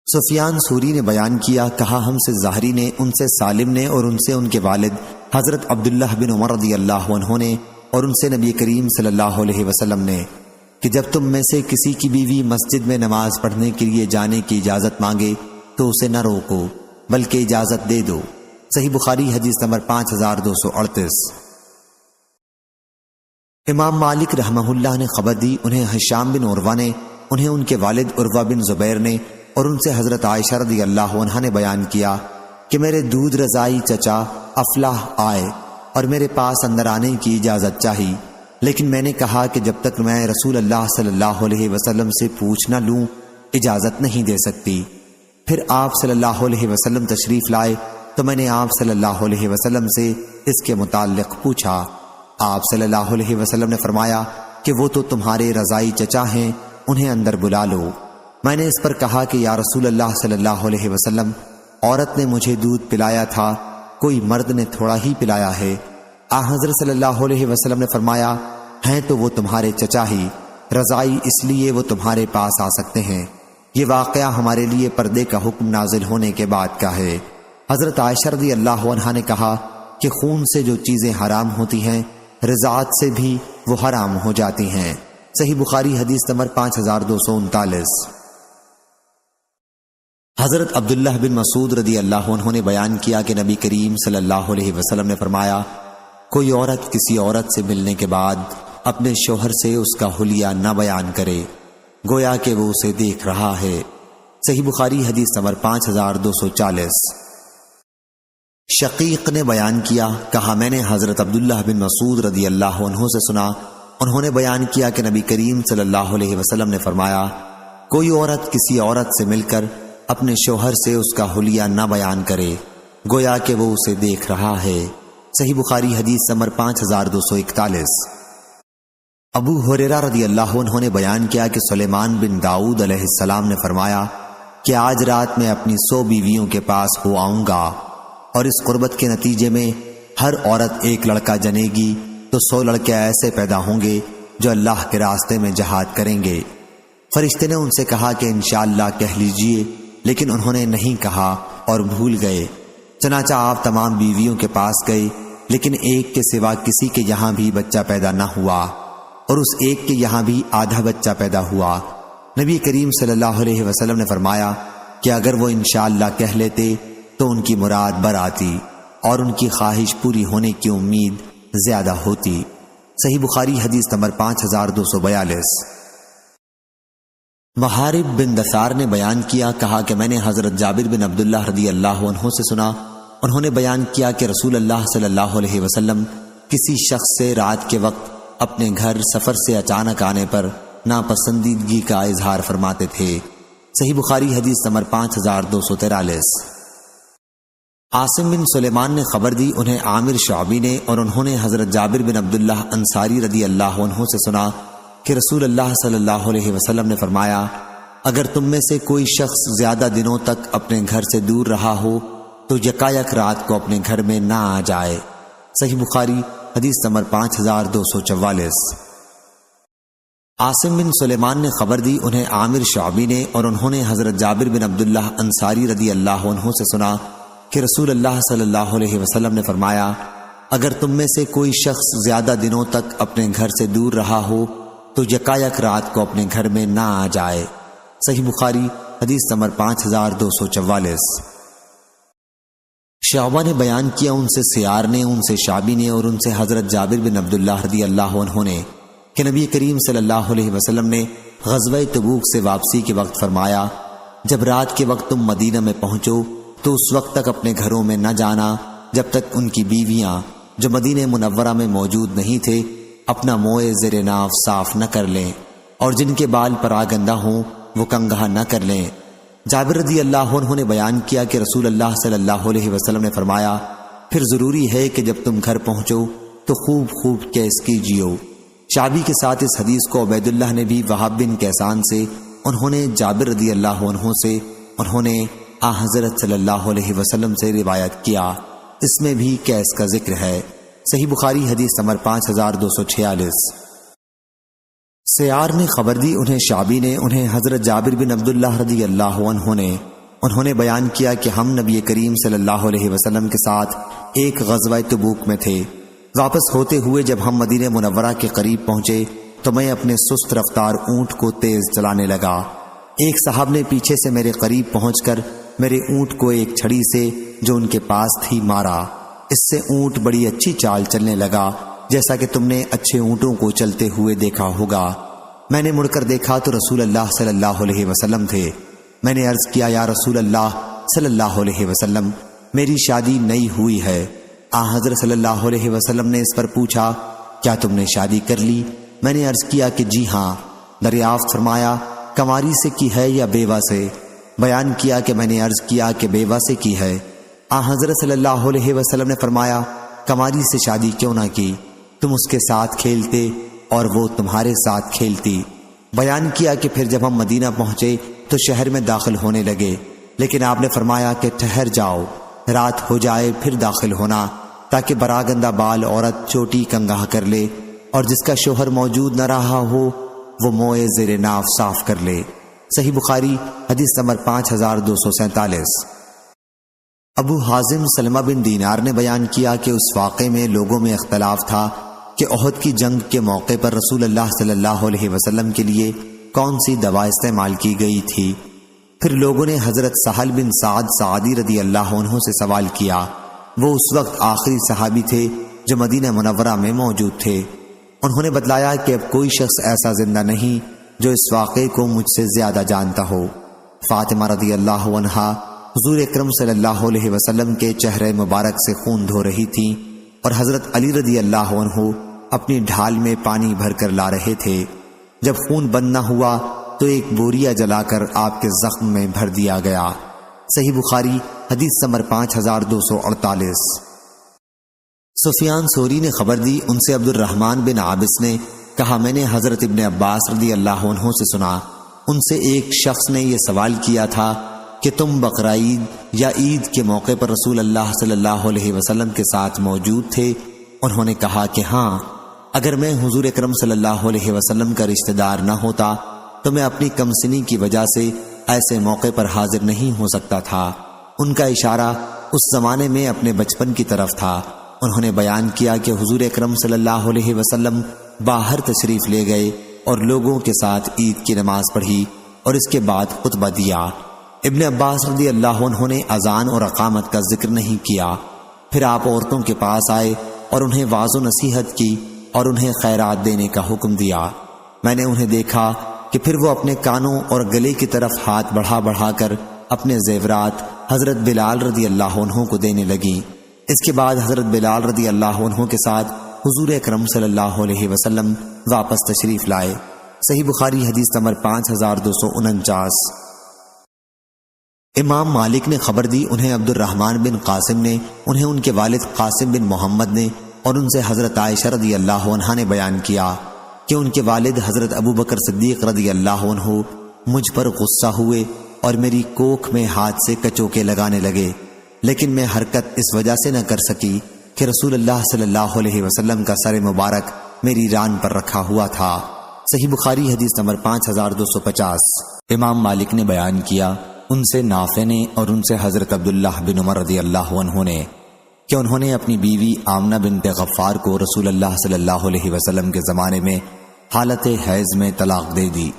Speaker 1: سفیان ثوری نے بیان کیا، کہا ہم سے زہری نے، ان سے سالم نے، اور ان سے ان کے والد حضرت عبداللہ بن عمر رضی اللہ عنہ نے، اور ان سے نبی کریم صلی اللہ علیہ وسلم نے، کہ جب تم میں سے کسی کی بیوی مسجد میں نماز پڑھنے کے لیے جانے کی اجازت مانگے تو اسے نہ روکو بلکہ اجازت دے دو۔ صحیح بخاری حدیث نمبر 5238۔ امام مالک رحمہ اللہ نے خبر دی، انہیں ہشام بن عروہ نے، انہیں ان کے والد عروہ بن زبیر نے، اور ان سے حضرت عائشہ رضی اللہ عنہا نے بیان کیا کہ میرے دودھ رضائی چچا افلاح آئے اور میرے پاس اندر آنے کی اجازت چاہی، لیکن میں نے کہا کہ جب تک میں رسول اللہ صلی اللہ علیہ وسلم سے پوچھ نہ لوں اجازت نہیں دے سکتی۔ پھر آپ صلی اللہ علیہ وسلم تشریف لائے تو میں نے آپ صلی اللہ علیہ وسلم سے اس کے متعلق پوچھا۔ آپ صلی اللہ علیہ وسلم نے فرمایا کہ وہ تو تمہارے رضائی چچا ہیں، انہیں اندر بلا لو۔ میں نے اس پر کہا کہ یا رسول اللہ صلی اللہ علیہ وسلم، عورت نے مجھے دودھ پلایا تھا، کوئی مرد نے تھوڑا ہی پلایا ہے۔ حضرت صلی اللہ علیہ وسلم نے فرمایا، ہیں تو وہ تمہارے چچا ہی، رضائی اس لیے وہ تمہارے پاس آ سکتے ہیں۔ یہ واقعہ ہمارے لیے پردے کا حکم نازل ہونے کے بعد کا ہے۔ حضرت عائشہ رضی اللہ عنہا نے کہا کہ خون سے جو چیزیں حرام ہوتی ہیں رضاعت سے بھی وہ حرام ہو جاتی ہیں۔ صحیح بخاری حدیث نمبر 5239۔ حضرت عبداللہ بن مسعود رضی اللہ عنہ نے بیان کیا کہ نبی کریم صلی اللہ علیہ وسلم نے فرمایا، کوئی عورت کسی عورت سے ملنے کے بعد اپنے شوہر سے اس کا حلیہ نہ بیان کرے گویا کہ وہ اسے دیکھ رہا ہے۔ صحیح بخاری حدیث نمبر 5240۔ شقیق نے بیان کیا، کہا میں نے حضرت عبداللہ بن مسعود رضی اللہ عنہ سے سنا، انہوں نے بیان کیا کہ نبی کریم صلی اللہ علیہ وسلم نے فرمایا، کوئی عورت کسی عورت سے مل کر اپنے شوہر سے اس کا حلیہ نہ بیان کرے گویا کہ وہ اسے دیکھ رہا ہے۔ صحیح بخاری حدیث نمبر 5241۔ ابو ہریرہ رضی اللہ عنہ نے بیان کیا کہ سلیمان بن داؤد علیہ السلام نے فرمایا کہ آج رات میں اپنی 100 بیویوں کے پاس ہو آؤں گا، اور اس قربت کے نتیجے میں ہر عورت ایک لڑکا جنے گی تو 100 لڑکے ایسے پیدا ہوں گے جو اللہ کے راستے میں جہاد کریں گے۔ فرشتے نے ان سے کہا کہ انشاءاللہ کہہ لیجئے، لیکن انہوں نے نہیں کہا اور بھول گئے۔ چنانچہ آپ تمام بیویوں کے پاس گئے، لیکن ایک کے سوا کسی کے یہاں بھی بچہ پیدا نہ ہوا، اور اس ایک کے یہاں بھی آدھا بچہ پیدا ہوا۔ نبی کریم صلی اللہ علیہ وسلم نے فرمایا کہ اگر وہ انشاءاللہ کہہ لیتے تو ان کی مراد بر آتی اور ان کی خواہش پوری ہونے کی امید زیادہ ہوتی۔ صحیح بخاری حدیث نمبر 5242۔ محارب بن دثار نے بیان کیا، کہا کہ میں نے حضرت جابر بن عبداللہ رضی اللہ عنہ سے سنا، انہوں نے بیان کیا کہ رسول اللہ صلی اللہ علیہ وسلم کسی شخص سے رات کے وقت اپنے گھر سفر سے اچانک آنے پر ناپسندیدگی کا اظہار فرماتے تھے۔ صحیح بخاری حدیث نمبر 5243۔ عاصم بن سلیمان نے خبر دی، انہیں عامر شعبی نے، اور انہوں نے حضرت جابر بن عبداللہ انصاری رضی اللہ عنہ سے سنا کہ رسول اللہ صلی اللہ علیہ وسلم نے فرمایا، اگر تم میں سے کوئی شخص زیادہ دنوں تک اپنے گھر سے دور رہا ہو تو یکایک رات کو اپنے گھر میں نہ آ جائے۔ صحیح بخاری حدیث نمبر 5244۔ عاصم بن سلیمان نے خبر دی، انہیں عامر شعبی نے، اور انہوں نے حضرت جابر بن عبداللہ انصاری رضی اللہ عنہ سے سنا کہ رسول اللہ صلی اللہ علیہ وسلم نے فرمایا، اگر تم میں سے کوئی شخص زیادہ دنوں تک اپنے گھر سے دور رہا ہو تو یکایک رات کو اپنے گھر میں نہ آ جائے۔ صحیح بخاری حدیث نمبر 5244۔ شعبہ نے بیان کیا، ان سے سیار نے، ان سے شعبی نے، اور ان سے حضرت جابر بن عبداللہ رضی اللہ عنہ نے کہ نبی کریم صلی اللہ علیہ وسلم نے غزوہ تبوک سے واپسی کے وقت فرمایا، جب رات کے وقت تم مدینہ میں پہنچو تو اس وقت تک اپنے گھروں میں نہ جانا جب تک ان کی بیویاں جو مدینہ منورہ میں موجود نہیں تھے اپنا موئے زیر ناف صاف نہ کر لیں، اور جن کے بال پراگندہ ہوں وہ کنگھا نہ کر لیں۔ جابر رضی اللہ عنہ نے بیان کیا کہ رسول اللہ صلی اللہ علیہ وسلم نے فرمایا، پھر ضروری ہے کہ جب تم گھر پہنچو تو خوب خوب کیس کیجیو۔ شعبی کے ساتھ اس حدیث کو عبید اللہ نے بھی وہاب بن کیسان سے، انہوں نے جابر رضی اللہ عنہ سے، انہوں نے حضرت صلی اللہ علیہ وسلم سے روایت کیا، اس میں بھی کیس کا ذکر ہے۔ صحیح بخاری حدیث نمبر 5246۔ سیار نے خبر دی، انہیں شعبی نے، انہیں حضرت جابر بن عبداللہ رضی اللہ عنہ نے، انہوں نے بیان کیا کہ ہم نبی کریم صلی اللہ علیہ وسلم کے ساتھ ایک غزوہ تبوک میں تھے۔ واپس ہوتے ہوئے جب ہم مدینہ منورہ کے قریب پہنچے تو میں اپنے سست رفتار اونٹ کو تیز چلانے لگا۔ ایک صاحب نے پیچھے سے میرے قریب پہنچ کر میرے اونٹ کو ایک چھڑی سے جو ان کے پاس تھی مارا۔ اس سے اونٹ بڑی اچھی چال چلنے لگا، جیسا کہ تم نے اچھے اونٹوں کو چلتے ہوئے دیکھا ہوگا۔ میں نے مڑ کر دیکھا تو رسول اللہ صلی اللہ علیہ وسلم تھے۔ میں نے عرض کیا، یا رسول اللہ صلی اللہ علیہ وسلم، میری شادی نئی ہوئی ہے۔ حضرت صلی اللہ علیہ وسلم نے اس پر پوچھا، کیا تم نے شادی کر لی؟ میں نے عرض کیا کہ جی ہاں۔ دریافت فرمایا، کنواری سے کی ہے یا بیوہ سے؟ بیان کیا کہ میں نے عرض کیا کہ بیوہ سے کی ہے۔ حضرت صلی اللہ علیہ وسلم نے فرمایا، کنواری سے شادی کیوں نہ کی؟ تم اس کے ساتھ کھیلتے اور وہ تمہارے ساتھ کھیلتی۔ بیان کیا کہ پھر جب ہم مدینہ پہنچے تو شہر میں داخل ہونے لگے، لیکن آپ نے فرمایا کہ ٹھہر جاؤ، رات ہو جائے پھر داخل ہونا، تاکہ براگندہ بال عورت چوٹی کنگھا کر لے، اور جس کا شوہر موجود نہ رہا ہو وہ موئے زیر ناف صاف کر لے۔ صحیح بخاری حدیث نمبر 5247۔ ابو حازم سلمہ بن دینار نے بیان کیا کہ اس واقعے میں لوگوں میں اختلاف تھا کہ احد کی جنگ کے موقع پر رسول اللہ صلی اللہ علیہ وسلم کے لیے کون سی دوا استعمال کی گئی تھی۔ پھر لوگوں نے حضرت سہل بن سعد سعدی رضی اللہ عنہ سے سوال کیا، وہ اس وقت آخری صحابی تھے جو مدینہ منورہ میں موجود تھے۔ انہوں نے بتلایا کہ اب کوئی شخص ایسا زندہ نہیں جو اس واقعے کو مجھ سے زیادہ جانتا ہو۔ فاطمہ رضی اللہ عنہا حضور اکرم صلی اللہ علیہ وسلم کے چہرے مبارک سے خون دھو رہی تھی، اور حضرت علی رضی اللہ عنہ اپنی ڈھال میں پانی بھر کر لا رہے تھے۔ جب خون بند نہ ہوا تو ایک بوریا جلا کر آپ کے زخم میں بھر دیا گیا۔ صحیح بخاری حدیث نمبر 5248۔ سفیان ثوری نے خبر دی، ان سے عبد الرحمن بن عابس نے کہا، میں نے حضرت ابن عباس رضی اللہ عنہ سے سنا، ان سے ایک شخص نے یہ سوال کیا تھا کہ تم بقرعید یا عید کے موقع پر رسول اللہ صلی اللہ علیہ وسلم کے ساتھ موجود تھے؟ انہوں نے کہا کہ ہاں، اگر میں حضور اکرم صلی اللہ علیہ وسلم کا رشتہ دار نہ ہوتا تو میں اپنی کمسنی کی وجہ سے ایسے موقع پر حاضر نہیں ہو سکتا تھا۔ ان کا اشارہ اس زمانے میں اپنے بچپن کی طرف تھا۔ انہوں نے بیان کیا کہ حضور اکرم صلی اللہ علیہ وسلم باہر تشریف لے گئے اور لوگوں کے ساتھ عید کی نماز پڑھی اور اس کے بعد خطبہ دیا۔ ابن عباس رضی اللہ عنہ نے اذان اور اقامت کا ذکر نہیں کیا۔ پھر آپ عورتوں کے پاس آئے اور انہیں واعظ و نصیحت کی اور انہیں خیرات دینے کا حکم دیا۔ میں نے انہیں دیکھا کہ پھر وہ اپنے کانوں اور گلے کی طرف ہاتھ بڑھا بڑھا کر اپنے زیورات حضرت بلال رضی اللہ عنہ کو دینے لگیں۔ اس کے بعد حضرت بلال رضی اللہ عنہ کے ساتھ حضور اکرم صلی اللہ علیہ وسلم واپس تشریف لائے۔ صحیح بخاری حدیث نمبر 5249۔ امام مالک نے خبر دی، انہیں عبد الرحمن بن قاسم نے، انہیں ان کے والد قاسم بن محمد نے، اور ان سے حضرت عائشہ رضی اللہ عنہا نے بیان کیا کہ ان کے والد حضرت ابو بکر صدیق رضی اللہ عنہ مجھ پر غصہ ہوئے اور میری کوکھ میں ہاتھ سے کچوکے لگانے لگے، لیکن میں حرکت اس وجہ سے نہ کر سکی کہ رسول اللہ صلی اللہ علیہ وسلم کا سر مبارک میری ران پر رکھا ہوا تھا۔ صحیح بخاری حدیث نمبر 5250۔ امام مالک نے بیان کیا، ان سے نافع نے اور ان سے حضرت عبداللہ بن عمر رضی اللہ عنہ نے کہ انہوں نے اپنی بیوی آمنہ بنت غفار کو رسول اللہ صلی اللہ علیہ وسلم کے زمانے میں حالت حیض میں طلاق دے دی۔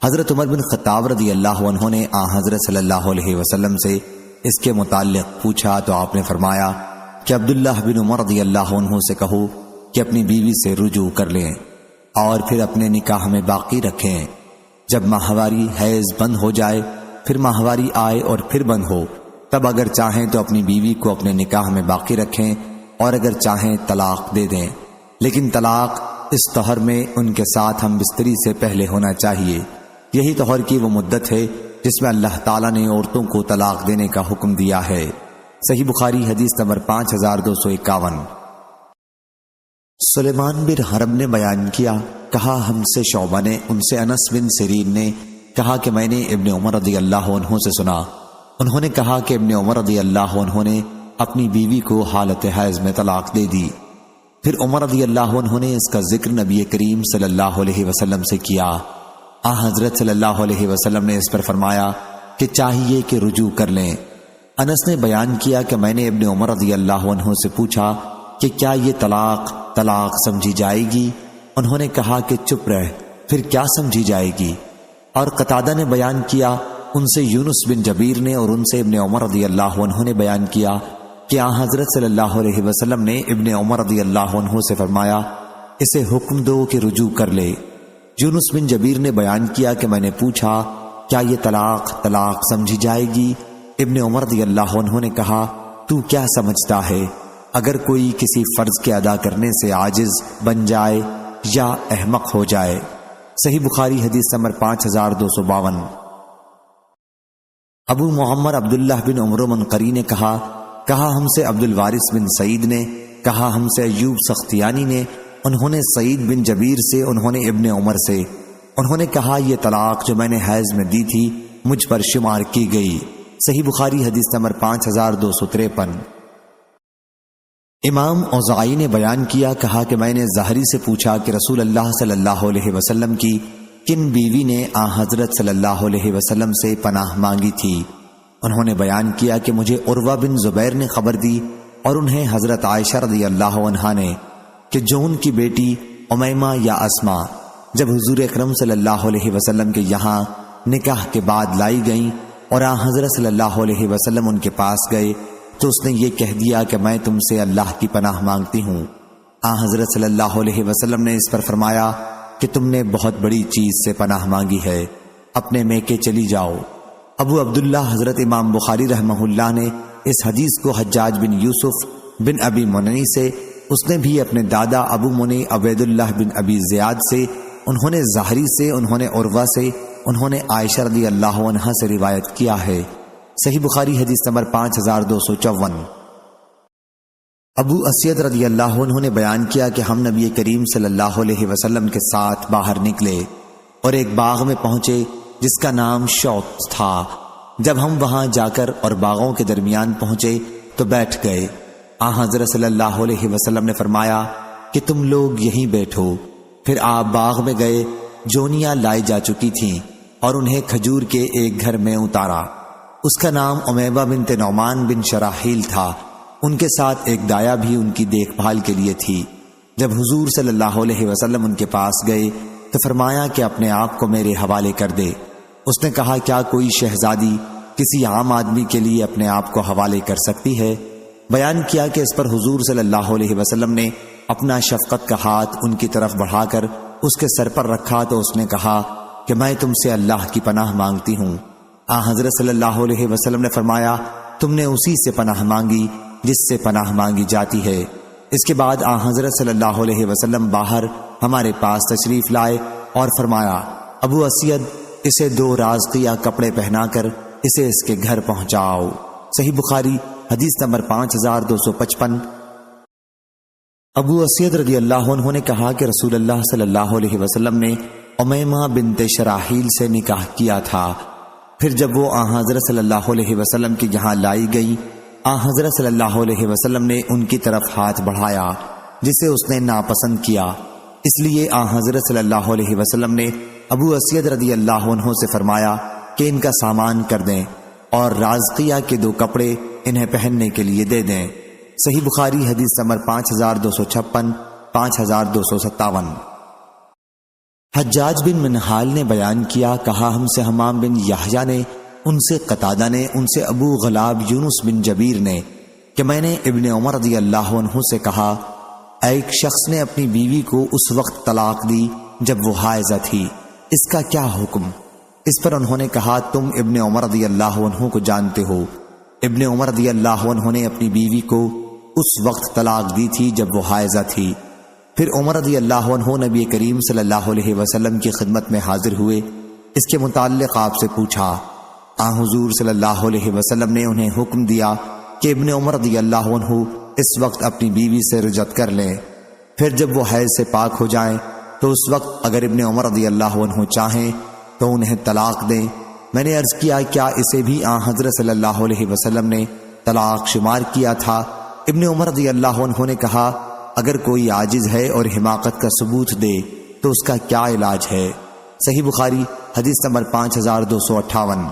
Speaker 1: حضرت عمر بن خطاب رضی اللہ عنہ نے حضرت صلی اللہ علیہ وسلم سے اس کے متعلق پوچھا تو آپ نے فرمایا کہ عبداللہ بن عمر رضی اللہ عنہ سے کہو کہ اپنی بیوی سے رجوع کر لیں اور پھر اپنے نکاح میں باقی رکھیں۔ جب ماہواری حیض بند ہو جائے، پھر ماہواری آئے اور پھر بند ہو، تب اگر چاہیں تو اپنی بیوی کو اپنے نکاح میں باقی رکھیں اور اگر چاہیں طلاق دے دیں، لیکن طلاق اس طہر میں ان کے ساتھ ہم بستری سے پہلے ہونا چاہیے۔ یہی طہر کی وہ مدت ہے جس میں اللہ تعالیٰ نے عورتوں کو طلاق دینے کا حکم دیا ہے۔ صحیح بخاری حدیث نمبر 5251۔ سلیمان بن حرب نے بیان کیا، کہا ہم سے شعبہ نے، ان سے انس بن سیرین نے کہا کہ میں نے ابن عمر رضی اللہ عنہ سے سنا، انہوں نے کہا کہ ابن عمر رضی اللہ عنہ نے اپنی بیوی کو حالت حیض میں طلاق دے دی۔ پھر عمر رضی اللہ عنہ نے اس کا ذکر نبی کریم صلی اللہ علیہ وسلم سے کیا۔ حضرت صلی اللہ علیہ وسلم نے اس پر فرمایا کہ چاہیے کہ رجوع کر لیں۔ انس نے بیان کیا کہ میں نے ابن عمر رضی اللہ عنہ سے پوچھا کہ کیا یہ طلاق سمجھی جائے گی؟ انہوں نے کہا کہ چپ رہ، پھر کیا سمجھی جائے گی؟ اور قتادہ نے بیان کیا، ان سے یونس بن جبیر نے اور ان سے ابن عمر رضی اللہ عنہ نے بیان کیا کہ حضرت صلی اللہ علیہ وسلم نے ابن عمر رضی اللہ عنہ سے فرمایا اسے حکم دو کہ رجوع کر لے۔ یونس بن جبیر نے بیان کیا کہ میں نے پوچھا کیا یہ طلاق سمجھی جائے گی؟ ابن عمر رضی اللہ عنہ نے کہا تو کیا سمجھتا ہے؟ اگر کوئی کسی فرض کے ادا کرنے سے عاجز بن جائے یا احمق ہو جائے۔ صحیح بخاری حدیث نمبر 5252۔ ابو محمد عبداللہ بن عمرو منقری نے کہا ہم سے عبد الوارث بن سعید نے، کہا ہم سے ایوب سختیانی نے، انہوں نے سعید بن جبیر سے، انہوں نے ابن عمر سے، انہوں نے کہا یہ طلاق جو میں نے حیض میں دی تھی مجھ پر شمار کی گئی۔ صحیح بخاری حدیث نمبر 5253۔ امام اوزاعی نے بیان کیا، کہا کہ میں نے زہری سے پوچھا کہ رسول اللہ صلی اللہ علیہ وسلم کی کن بیوی نے حضرت صلی اللہ علیہ وسلم سے پناہ مانگی تھی؟ انہوں نے بیان کیا کہ مجھے عروہ بن زبیر نے خبر دی اور انہیں حضرت عائشہ رضی اللہ عنہا نے کہ جو ان کی بیٹی امیمہ یا اسما جب حضور اکرم صلی اللہ علیہ وسلم کے یہاں نکاح کے بعد لائی گئیں اور حضرت صلی اللہ علیہ وسلم ان کے پاس گئے تو اس نے یہ کہہ دیا کہ میں تم سے اللہ کی پناہ مانگتی ہوں۔ حضرت صلی اللہ علیہ وسلم نے اس پر فرمایا کہ تم نے بہت بڑی چیز سے پناہ مانگی ہے، اپنے میکے چلی جاؤ۔ ابو عبداللہ حضرت امام بخاری رحمہ اللہ نے اس حدیث کو حجاج بن یوسف بن ابی منی سے، اس نے بھی اپنے دادا ابو منی عبید اللہ بن ابی زیاد سے، انہوں نے زہری سے، انہوں نے عروہ سے، انہوں نے عائشہ رضی اللہ عنہا سے روایت کیا ہے۔ صحیح بخاری حدیث نمبر 5254۔ ابو اسید رضی اللہ عنہ نے بیان کیا کہ ہم نبی کریم صلی اللہ علیہ وسلم کے ساتھ باہر نکلے اور ایک باغ میں پہنچے جس کا نام شوط تھا۔ جب ہم وہاں جا کر اور باغوں کے درمیان پہنچے تو بیٹھ گئے۔ حضرت صلی اللہ علیہ وسلم نے فرمایا کہ تم لوگ یہیں بیٹھو۔ پھر آپ باغ میں گئے، جونیاں لائی جا چکی تھیں اور انہیں کھجور کے ایک گھر میں اتارا۔ اس کا نام امیبہ بنت نعمان بن شراحیل تھا۔ ان کے ساتھ ایک دایا بھی ان کی دیکھ بھال کے لیے تھی۔ جب حضور صلی اللہ علیہ وسلم ان کے پاس گئے تو فرمایا کہ اپنے آپ کو میرے حوالے کر دے۔ اس نے کہا کیا کوئی شہزادی کسی عام آدمی کے لیے اپنے آپ کو حوالے کر سکتی ہے؟ بیان کیا کہ اس پر حضور صلی اللہ علیہ وسلم نے اپنا شفقت کا ہاتھ ان کی طرف بڑھا کر اس کے سر پر رکھا تو اس نے کہا کہ میں تم سے اللہ کی پناہ مانگتی ہوں۔ حضرت صلی اللہ علیہ وسلم نے فرمایا تم نے اسی سے پناہ مانگی جس سے پناہ مانگی جاتی ہے۔ اس کے بعد آن حضرت صلی اللہ علیہ وسلم باہر ہمارے پاس تشریف لائے اور فرمایا، ابو اسید، اسے 2 رازقیہ کپڑے پہنا کر اسے اس کے گھر پہنچاؤ۔ صحیح بخاری حدیث نمبر 5255۔ ابو اسید رضی اللہ عنہ نے کہا کہ رسول اللہ صلی اللہ علیہ وسلم نے امیمہ بنت شراحیل سے نکاح کیا تھا، پھر جب وہ آن حضرت صلی اللہ علیہ وسلم کی جہاں لائی گئی، آن حضرت صلی اللہ علیہ وسلم نے ان کی طرف ہاتھ بڑھایا جسے اس نے ناپسند کیا، اس لیے آن حضرت صلی اللہ علیہ وسلم نے ابو اسید رضی اللہ عنہ سے فرمایا کہ ان کا سامان کر دیں اور رازقیہ کے 2 کپڑے انہیں پہننے کے لیے دے دیں۔ صحیح بخاری حدیث نمبر 5256 5257۔ حجاج بن منہال نے بیان کیا، کہا ہم سے حمام بن یحییٰ نے، ان سے قتادہ نے، ان سے ابو غلاب یونس بن جبیر نے کہ میں نے ابن عمر رضی اللہ عنہ سے کہا، ایک شخص نے اپنی بیوی کو اس وقت طلاق دی جب وہ حائضہ تھی، اس کا کیا حکم؟ اس پر انہوں نے کہا، تم ابن عمر رضی اللہ عنہ کو جانتے ہو۔ ابن عمر رضی اللہ عنہ نے اپنی بیوی کو اس وقت طلاق دی تھی جب وہ حائضہ تھی۔ پھر عمر رضی اللہ عنہ نبی کریم صلی اللہ علیہ وسلم کی خدمت میں حاضر ہوئے، اس کے متعلق آپ سے پوچھا۔ آن حضور صلی اللہ علیہ وسلم نے انہیں حکم دیا کہ ابن عمر رضی اللہ عنہ اس وقت اپنی بیوی سے رجعت کر لیں، پھر جب وہ حیض سے پاک ہو جائیں تو اس وقت اگر ابن عمر رضی اللہ عنہ چاہیں تو انہیں طلاق دیں۔ میں نے عرض کیا، کیا اسے بھی آن حضرت صلی اللہ علیہ وسلم نے طلاق شمار کیا تھا؟ ابن عمر رضی اللہ عنہ نے کہا، اگر کوئی عاجز ہے اور حماقت کا ثبوت دے تو اس کا کیا علاج ہے؟ صحیح بخاری حدیث نمبر 5258۔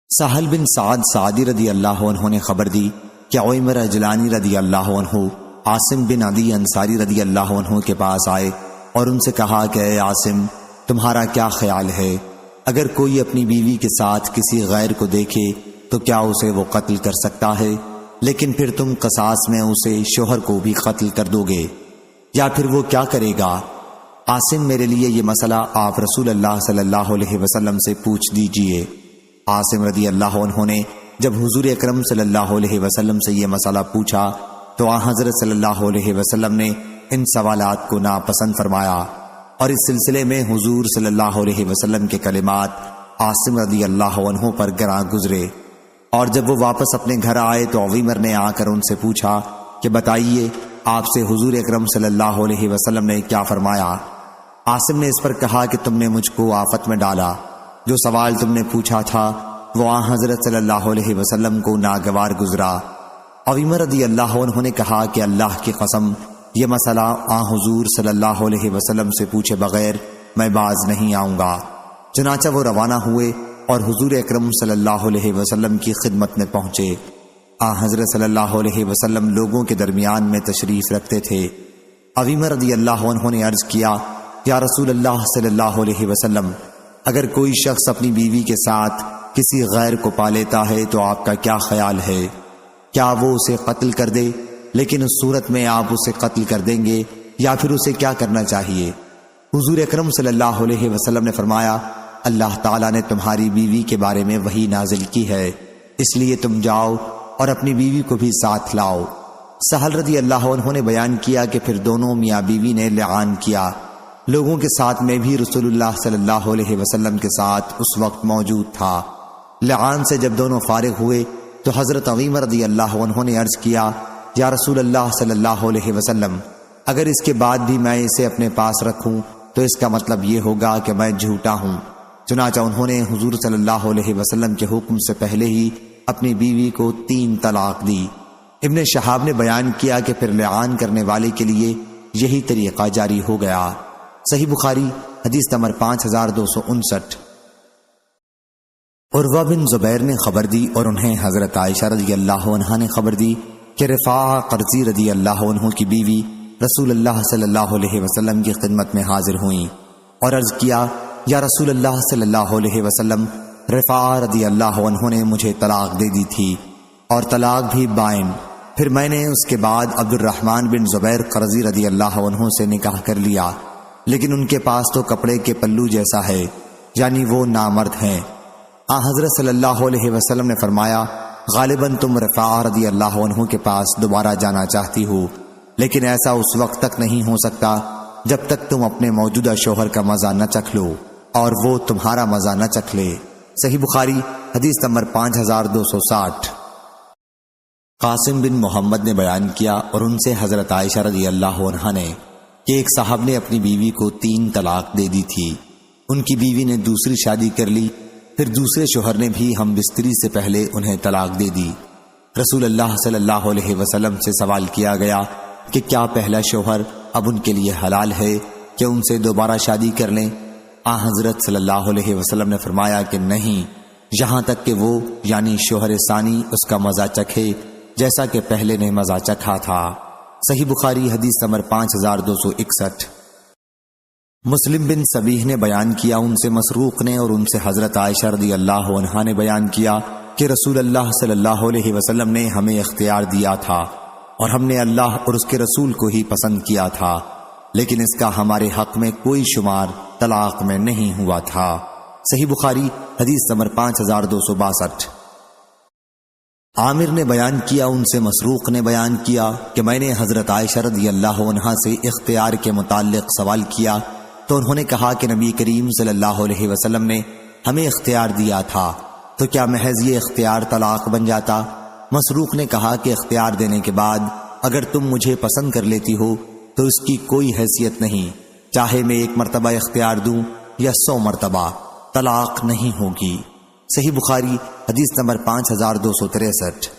Speaker 1: سہل بن سعد سعدی رضی اللہ عنہ نے خبر دی کہ عیمر اجلانی رضی اللہ عنہ عاصم بن عدی انصاری رضی اللہ عنہ کے پاس آئے اور ان سے کہا کہ اے عاصم، تمہارا کیا خیال ہے؟ اگر کوئی اپنی بیوی کے ساتھ کسی غیر کو دیکھے تو کیا اسے وہ قتل کر سکتا ہے؟ لیکن پھر تم قصاص میں اسے شوہر کو بھی قتل کر دو گے، یا پھر وہ کیا کرے گا؟ عاصم، میرے لیے یہ مسئلہ آپ رسول اللہ صلی اللہ علیہ وسلم سے پوچھ دیجئے۔ عاصم رضی اللہ عنہ نے جب حضور اکرم صلی اللہ علیہ وسلم سے یہ مسئلہ پوچھا تو آن حضرت صلی اللہ علیہ وسلم نے ان سوالات کو ناپسند فرمایا، اور اس سلسلے میں حضور صلی اللہ علیہ وسلم کے کلمات عاصم رضی اللہ عنہ پر گراں گزرے۔ اور جب وہ واپس اپنے گھر آئے تو عیمر نے آ کر ان سے پوچھا کہ بتائیے، آپ سے حضور اکرم صلی اللہ علیہ وسلم نے کیا فرمایا؟ عاصم نے اس پر کہا کہ تم نے مجھ کو آفت میں ڈالا، جو سوال تم نے پوچھا تھا وہ آن حضرت صلی اللہ علیہ وسلم کو ناگوار گزرا۔ عیمر رضی اللہ عنہ نے کہا کہ اللہ کی قسم، یہ مسئلہ آن حضور صلی اللہ علیہ وسلم سے پوچھے بغیر میں باز نہیں آؤں گا۔ چنانچہ وہ روانہ ہوئے اور حضور اکرم صلی اللہ علیہ وسلم کی خدمت میں پہنچے۔ آن حضرت صلی اللہ علیہ وسلم لوگوں کے درمیان میں تشریف رکھتے تھے۔ عیمر رضی اللہ عنہ نے عرض کیا، یا رسول اللہ صلی اللہ علیہ وسلم، اگر کوئی شخص اپنی بیوی کے ساتھ کسی غیر کو پا لیتا ہے تو آپ کا کیا خیال ہے؟ کیا وہ اسے قتل کر دے؟ لیکن اس صورت میں آپ اسے قتل کر دیں گے یا پھر اسے کیا کرنا چاہیے؟ حضور اکرم صلی اللہ علیہ وسلم نے فرمایا، اللہ تعالیٰ نے تمہاری بیوی کے بارے میں وحی نازل کی ہے، اس لیے تم جاؤ اور اپنی بیوی کو بھی ساتھ لاؤ۔ سہل رضی اللہ عنہ نے بیان کیا کہ پھر دونوں میاں بیوی نے لعان کیا۔ لوگوں کے ساتھ میں بھی رسول اللہ صلی اللہ علیہ وسلم کے ساتھ اس وقت موجود تھا۔ لعان سے جب دونوں فارغ ہوئے تو حضرت عیمر رضی اللہ عنہ نے عرض کیا، یا رسول اللہ صلی اللہ علیہ وسلم، اگر اس کے بعد بھی میں اسے اپنے پاس رکھوں تو اس کا مطلب یہ ہوگا کہ میں جھوٹا ہوں۔ چنانچہ انہوں نے حضور صلی اللہ علیہ وسلم کے حکم سے پہلے ہی اپنی بیوی کو 3 طلاق دی۔ ابن شہاب نے بیان کیا کہ پھر لعان کرنے والے کے لیے یہی طریقہ جاری ہو گیا۔ صحیح بخاری حدیث نمبر 5259۔ عروہ بن زبیر نے خبر دی اور انہیں حضرت عائشہ رضی اللہ عنہا نے خبر دی کہ رفاعہ قرظی رضی اللہ عنہ کی بیوی رسول اللہ صلی اللہ علیہ وسلم کی خدمت میں حاضر ہوئیں اور عرض کیا، یا رسول اللہ صلی اللہ علیہ وسلم، رفاعہ رضی اللہ عنہ نے مجھے طلاق دے دی تھی اور طلاق بھی بائن۔ پھر میں نے اس کے بعد عبد الرحمن بن زبیر قرظی رضی اللہ عنہ سے نکاح کر لیا، لیکن ان کے پاس تو کپڑے کے پلو جیسا ہے، یعنی وہ نامرد ہیں۔ حضرت صلی اللہ علیہ وسلم نے فرمایا، غالباً تم رفاع رضی اللہ عنہ کے پاس دوبارہ جانا چاہتی ہو، لیکن ایسا اس وقت تک نہیں ہو سکتا جب تک تم اپنے موجودہ شوہر کا مزہ نہ چکھ لو اور وہ تمہارا مزہ نہ چکھ لے۔ صحیح بخاری حدیث نمبر 5260۔ قاسم بن محمد نے بیان کیا اور ان سے حضرت عائشہ رضی اللہ عنہا نے کہ ایک صاحب نے اپنی بیوی کو 3 طلاق دے دی تھی۔ ان کی بیوی نے دوسری شادی کر لی، پھر دوسرے شوہر نے بھی ہم بستری سے پہلے انہیں طلاق دے دی۔ رسول اللہ صلی اللہ علیہ وسلم سے سوال کیا گیا کہ کیا پہلا شوہر اب ان کے لیے حلال ہے کہ ان سے دوبارہ شادی کر لیں؟ حضرت صلی اللہ علیہ وسلم نے فرمایا کہ نہیں، یہاں تک کہ وہ یعنی شوہر ثانی اس کا مزہ چکھے جیسا کہ پہلے نے مزہ چکھا تھا۔ صحیح بخاری حدیث نمبر 5261۔ مسلم بن سبیح نے بیان کیا ان سے مسروق نے اور ان سے حضرت عائشہ رضی اللہ عنہا نے بیان کیا کہ رسول اللہ صلی اللہ علیہ وسلم نے ہمیں اختیار دیا تھا اور ہم نے اللہ اور اس کے رسول کو ہی پسند کیا تھا، لیکن اس کا ہمارے حق میں کوئی شمار طلاق میں نہیں ہوا تھا۔ صحیح بخاری حدیث نمبر 5262۔ عامر نے بیان کیا ان سے مسروق نے بیان کیا کہ میں نے حضرت عائشہ رضی اللہ عنہا سے اختیار کے متعلق سوال کیا تو انہوں نے کہا کہ نبی کریم صلی اللہ علیہ وسلم نے ہمیں اختیار دیا تھا، تو کیا محض یہ اختیار طلاق بن جاتا؟ مسروق نے کہا کہ اختیار دینے کے بعد اگر تم مجھے پسند کر لیتی ہو تو اس کی کوئی حیثیت نہیں، چاہے میں 1 مرتبہ اختیار دوں یا 100 مرتبہ، طلاق نہیں ہوگی۔ صحیح بخاری حدیث نمبر 5263۔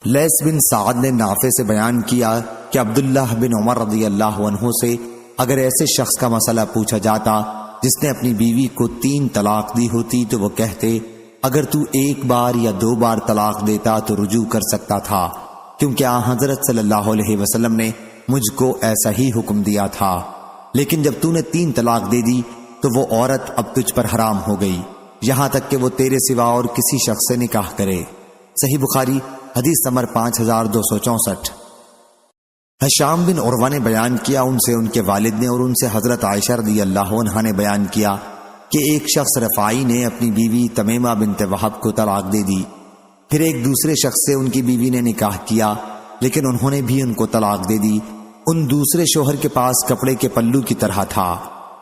Speaker 1: لیث بن سعد نے نافع سے بیان کیا کہ عبداللہ بن عمر رضی اللہ عنہ سے اگر ایسے شخص کا مسئلہ پوچھا جاتا جس نے اپنی بیوی کو 3 طلاق دی ہوتی تو وہ کہتے اگر تو 1 بار یا 2 بار طلاق دیتا تو رجوع کر سکتا تھا، کیونکہ حضرت صلی اللہ علیہ وسلم نے مجھ کو ایسا ہی حکم دیا تھا، لیکن جب تو نے 3 طلاق دے دی تو وہ عورت اب تجھ پر حرام ہو گئی، یہاں تک کہ وہ تیرے سوا اور کسی شخص سے نکاح کرے۔ صحیح بخاری حدیث نمبر 5264۔ حشام بن عروہ نے بیان کیا ان سے ان کے والد نے اور ان سے حضرت عائشہ رضی اللہ عنہا نے بیان کیا کہ ایک شخص رفاعی نے اپنی بیوی تمیمہ بنت وہب کو طلاق دے دی، پھر ایک دوسرے شخص سے ان کی بیوی نے نکاح کیا لیکن انہوں نے بھی ان کو طلاق دے دی۔ ان دوسرے شوہر کے پاس کپڑے کے پلو کی طرح تھا،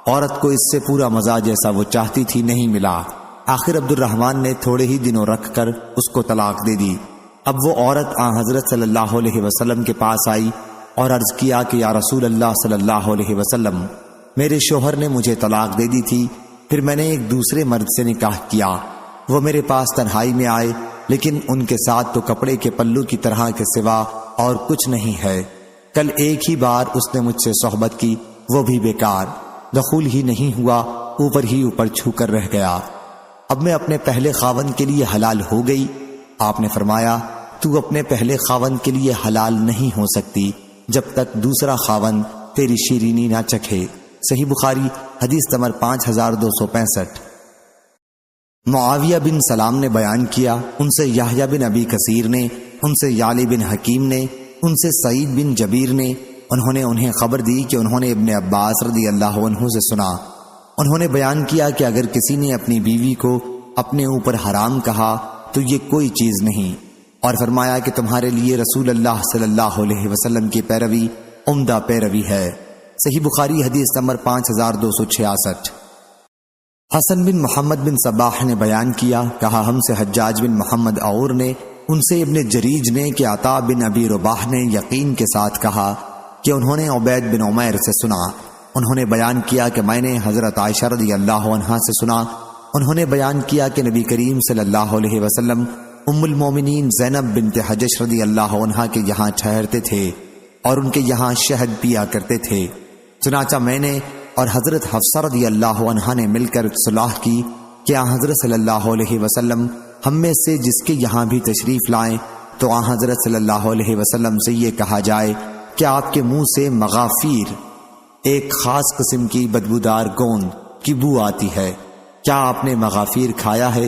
Speaker 1: عورت کو اس سے پورا مزہ جیسا وہ چاہتی تھی نہیں ملا، آخر عبد الرحمن نے تھوڑے ہی دنوں رکھ کر اس کو طلاق دے دی۔ اب وہ عورت حضرت صلی اللہ علیہ وسلم کے پاس آئی اور عرض کیا کہ یا رسول اللہ صلی اللہ علیہ وسلم، میرے شوہر نے مجھے طلاق دے دی تھی، پھر میں نے ایک دوسرے مرد سے نکاح کیا، وہ میرے پاس تنہائی میں آئے لیکن ان کے ساتھ تو کپڑے کے پلو کی طرح کے سوا اور کچھ نہیں ہے، کل ایک ہی بار اس نے مجھ سے صحبت کی، وہ بھی بیکار، دخول ہی نہیں ہوا، اوپر ہی اوپر چھو کر رہ گیا، اب میں اپنے پہلے خاوند کے لیے حلال ہو گئی؟ آپ نے فرمایا تو اپنے پہلے خاوند کے لیے حلال نہیں ہو سکتی جب تک دوسرا خاوند تیری شیرینی نہ چکھے۔ صحیح بخاری حدیث نمبر 5265۔ معاویہ بن سلام نے بیان کیا ان سے یحییٰ بن ابی کثیر نے، ان سے یعلی بن حکیم نے، ان سے سعید بن جبیر نے، انہوں نے انہیں خبر دی کہ انہوں نے ابن عباس رضی اللہ عنہ سے سنا، انہوں نے بیان کیا کہ اگر کسی نے اپنی بیوی کو اپنے اوپر حرام کہا تو یہ کوئی چیز نہیں، اور فرمایا کہ تمہارے لیے رسول اللہ صلی اللہ علیہ وسلم کی پیروی عمدہ پیروی ہے۔ صحیح بخاری حدیث نمبر 5266۔ حسن بن محمد بن صباح نے بیان کیا، کہا ہم سے حجاج بن محمد عور نے، ان سے ابن جریج نے کہ عطا بن ابی رباح نے یقین کے ساتھ کہا کہ انہوں نے عبید بن عمیر سے سنا، انہوں نے بیان کیا کہ میں نے حضرت عائشہ رضی اللہ عنہا سے سنا، انہوں نے بیان کیا کہ نبی کریم صلی اللہ علیہ وسلم ام المومنین زینب بنت حجش رضی اللہ عنہا کے یہاں ٹھہرتے تھے اور ان کے یہاں شہد پیا کرتے تھے، چنانچہ میں نے اور حضرت حفصہ رضی اللہ عنہا نے مل کر صلاح کی کہ حضرت صلی اللہ علیہ وسلم ہم میں سے جس کے یہاں بھی تشریف لائیں تو حضرت صلی اللہ علیہ وسلم سے یہ کہا جائے کہ آپ کے منہ سے مغافیر، ایک خاص قسم کی بدبودار گوند کی بو آتی ہے، کیا آپ نے مغافیر کھایا ہے؟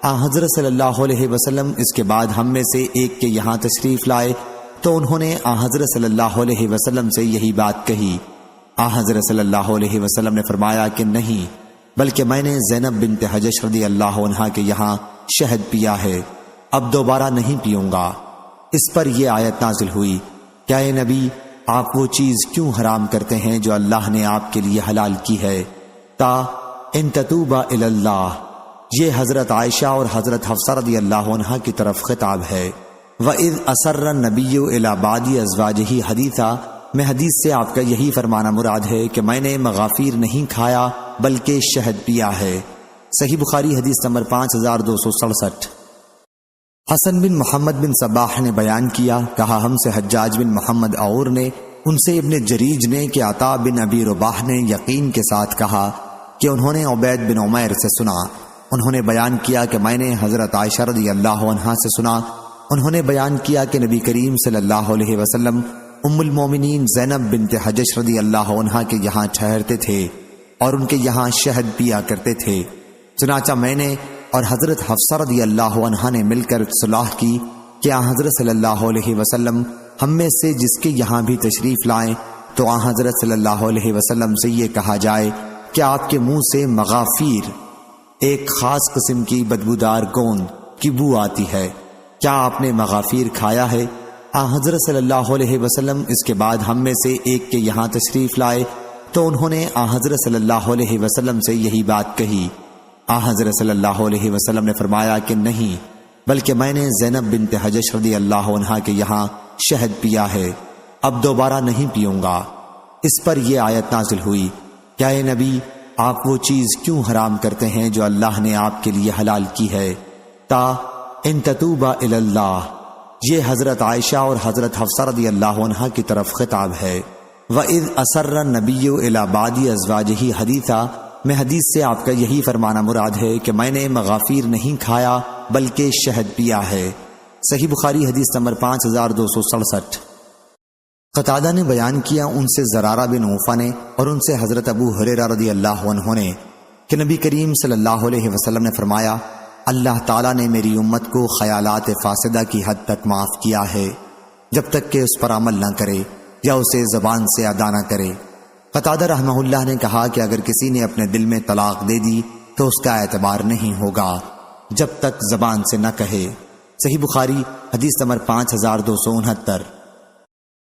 Speaker 1: حضرت صلی اللہ علیہ وسلم اس کے بعد ہم میں سے ایک کے یہاں تشریف لائے تو انہوں نے حضرت صلی اللہ علیہ وسلم سے یہی بات کہی، حضرت صلی اللہ علیہ وسلم نے فرمایا کہ نہیں، بلکہ میں نے زینب بنت حجش رضی اللہ عنہا کے یہاں شہد پیا ہے، اب دوبارہ نہیں پیوں گا۔ اس پر یہ آیت نازل ہوئی، کیا اے نبی آپ وہ چیز کیوں حرام کرتے ہیں جو اللہ نے آپ کے لیے حلال کی ہے؟ تا ان تتوبا الی اللہ، یہ حضرت عائشہ اور حضرت حفصہ رضی اللہ عنہ کی طرف خطاب ہے۔ وَإِذْ أَسَرَّ النَّبِيُّ إِلَى بَعْضِ أَزْوَاجِهِ حَدِيثًا، میں حدیث سے آپ کا یہی فرمانا مراد ہے کہ میں نے مغافیر نہیں کھایا بلکہ شہد پیا ہے۔ صحیح بخاری حدیث نمبر 5267۔ حسن بن محمد بن صباح نے بیان کیا، کہا ہم سے حجاج بن محمد عور نے، ان سے ابن جریج نے کہ عطا بن ابی رباح نے یقین کے ساتھ کہا کہ انہوں نے عبید بن عمیر سے سنا، انہوں نے بیان کیا کہ میں نے حضرت عائشہ رضی اللہ عنہا سے سنا، انہوں نے بیان کیا کہ نبی کریم صلی اللہ علیہ وسلم ام المومنین زینب بنت حجش رضی اللہ عنہا کے یہاں ٹھہرتے تھے اور ان کے یہاں شہد پیا کرتے تھے۔ چنانچہ میں نے اور حضرت حفصہ رضی اللہ عنہا نے مل کر صلاح کی کہ آن حضرت صلی اللہ علیہ وسلم ہم میں سے جس کے یہاں بھی تشریف لائیں تو آن حضرت صلی اللہ علیہ وسلم سے یہ کہا جائے کہ آپ کے منہ سے مغافیر، ایک خاص قسم کی بدبودار گوند کی بو آتی ہے، کیا آپ نے مغافیر کھایا ہے؟ آن حضرت صلی اللہ علیہ وسلم اس کے بعد ہم میں سے ایک کے یہاں تشریف لائے تو انہوں نے آن حضرت صلی اللہ علیہ وسلم سے یہی بات کہی۔ آن حضرت صلی اللہ علیہ وسلم نے فرمایا کہ نہیں، بلکہ میں نے زینب بنت حجش رضی اللہ عنہا کے یہاں شہد پیا ہے، اب دوبارہ نہیں پیوں گا۔ اس پر یہ آیت نازل ہوئی، کیا اے نبی آپ وہ چیز کیوں حرام کرتے ہیں جو اللہ نے آپ کے لیے حلال کی ہے؟ تا ان تتوبا الی اللہ، یہ حضرت عائشہ اور حضرت حفصہ رضی اللہ عنہا کی طرف خطاب ہے۔ وَإِذْ أَسَرَّ النَّبِيُّ إِلَى بَعْضِ أَزْوَاجِهِ حَدِيثًا، میں حدیث سے آپ کا یہی فرمانا مراد ہے کہ میں نے مغافیر نہیں کھایا بلکہ شہد پیا ہے۔ صحیح بخاری حدیث نمبر 5267۔ قتادہ نے بیان کیا ان سے زرارہ بن عوفہ نے اور ان سے حضرت ابو ہریرہ رضی اللہ عنہ نے کہ نبی کریم صلی اللہ علیہ وسلم نے فرمایا، اللہ تعالیٰ نے میری امت کو خیالات فاسدہ کی حد تک معاف کیا ہے جب تک کہ اس پر عمل نہ کرے یا اسے زبان سے ادا نہ کرے۔ قتادہ رحمہ اللہ نے کہا کہ اگر کسی نے اپنے دل میں طلاق دے دی تو اس کا اعتبار نہیں ہوگا جب تک زبان سے نہ کہے۔ صحیح بخاری حدیث نمبر 5269۔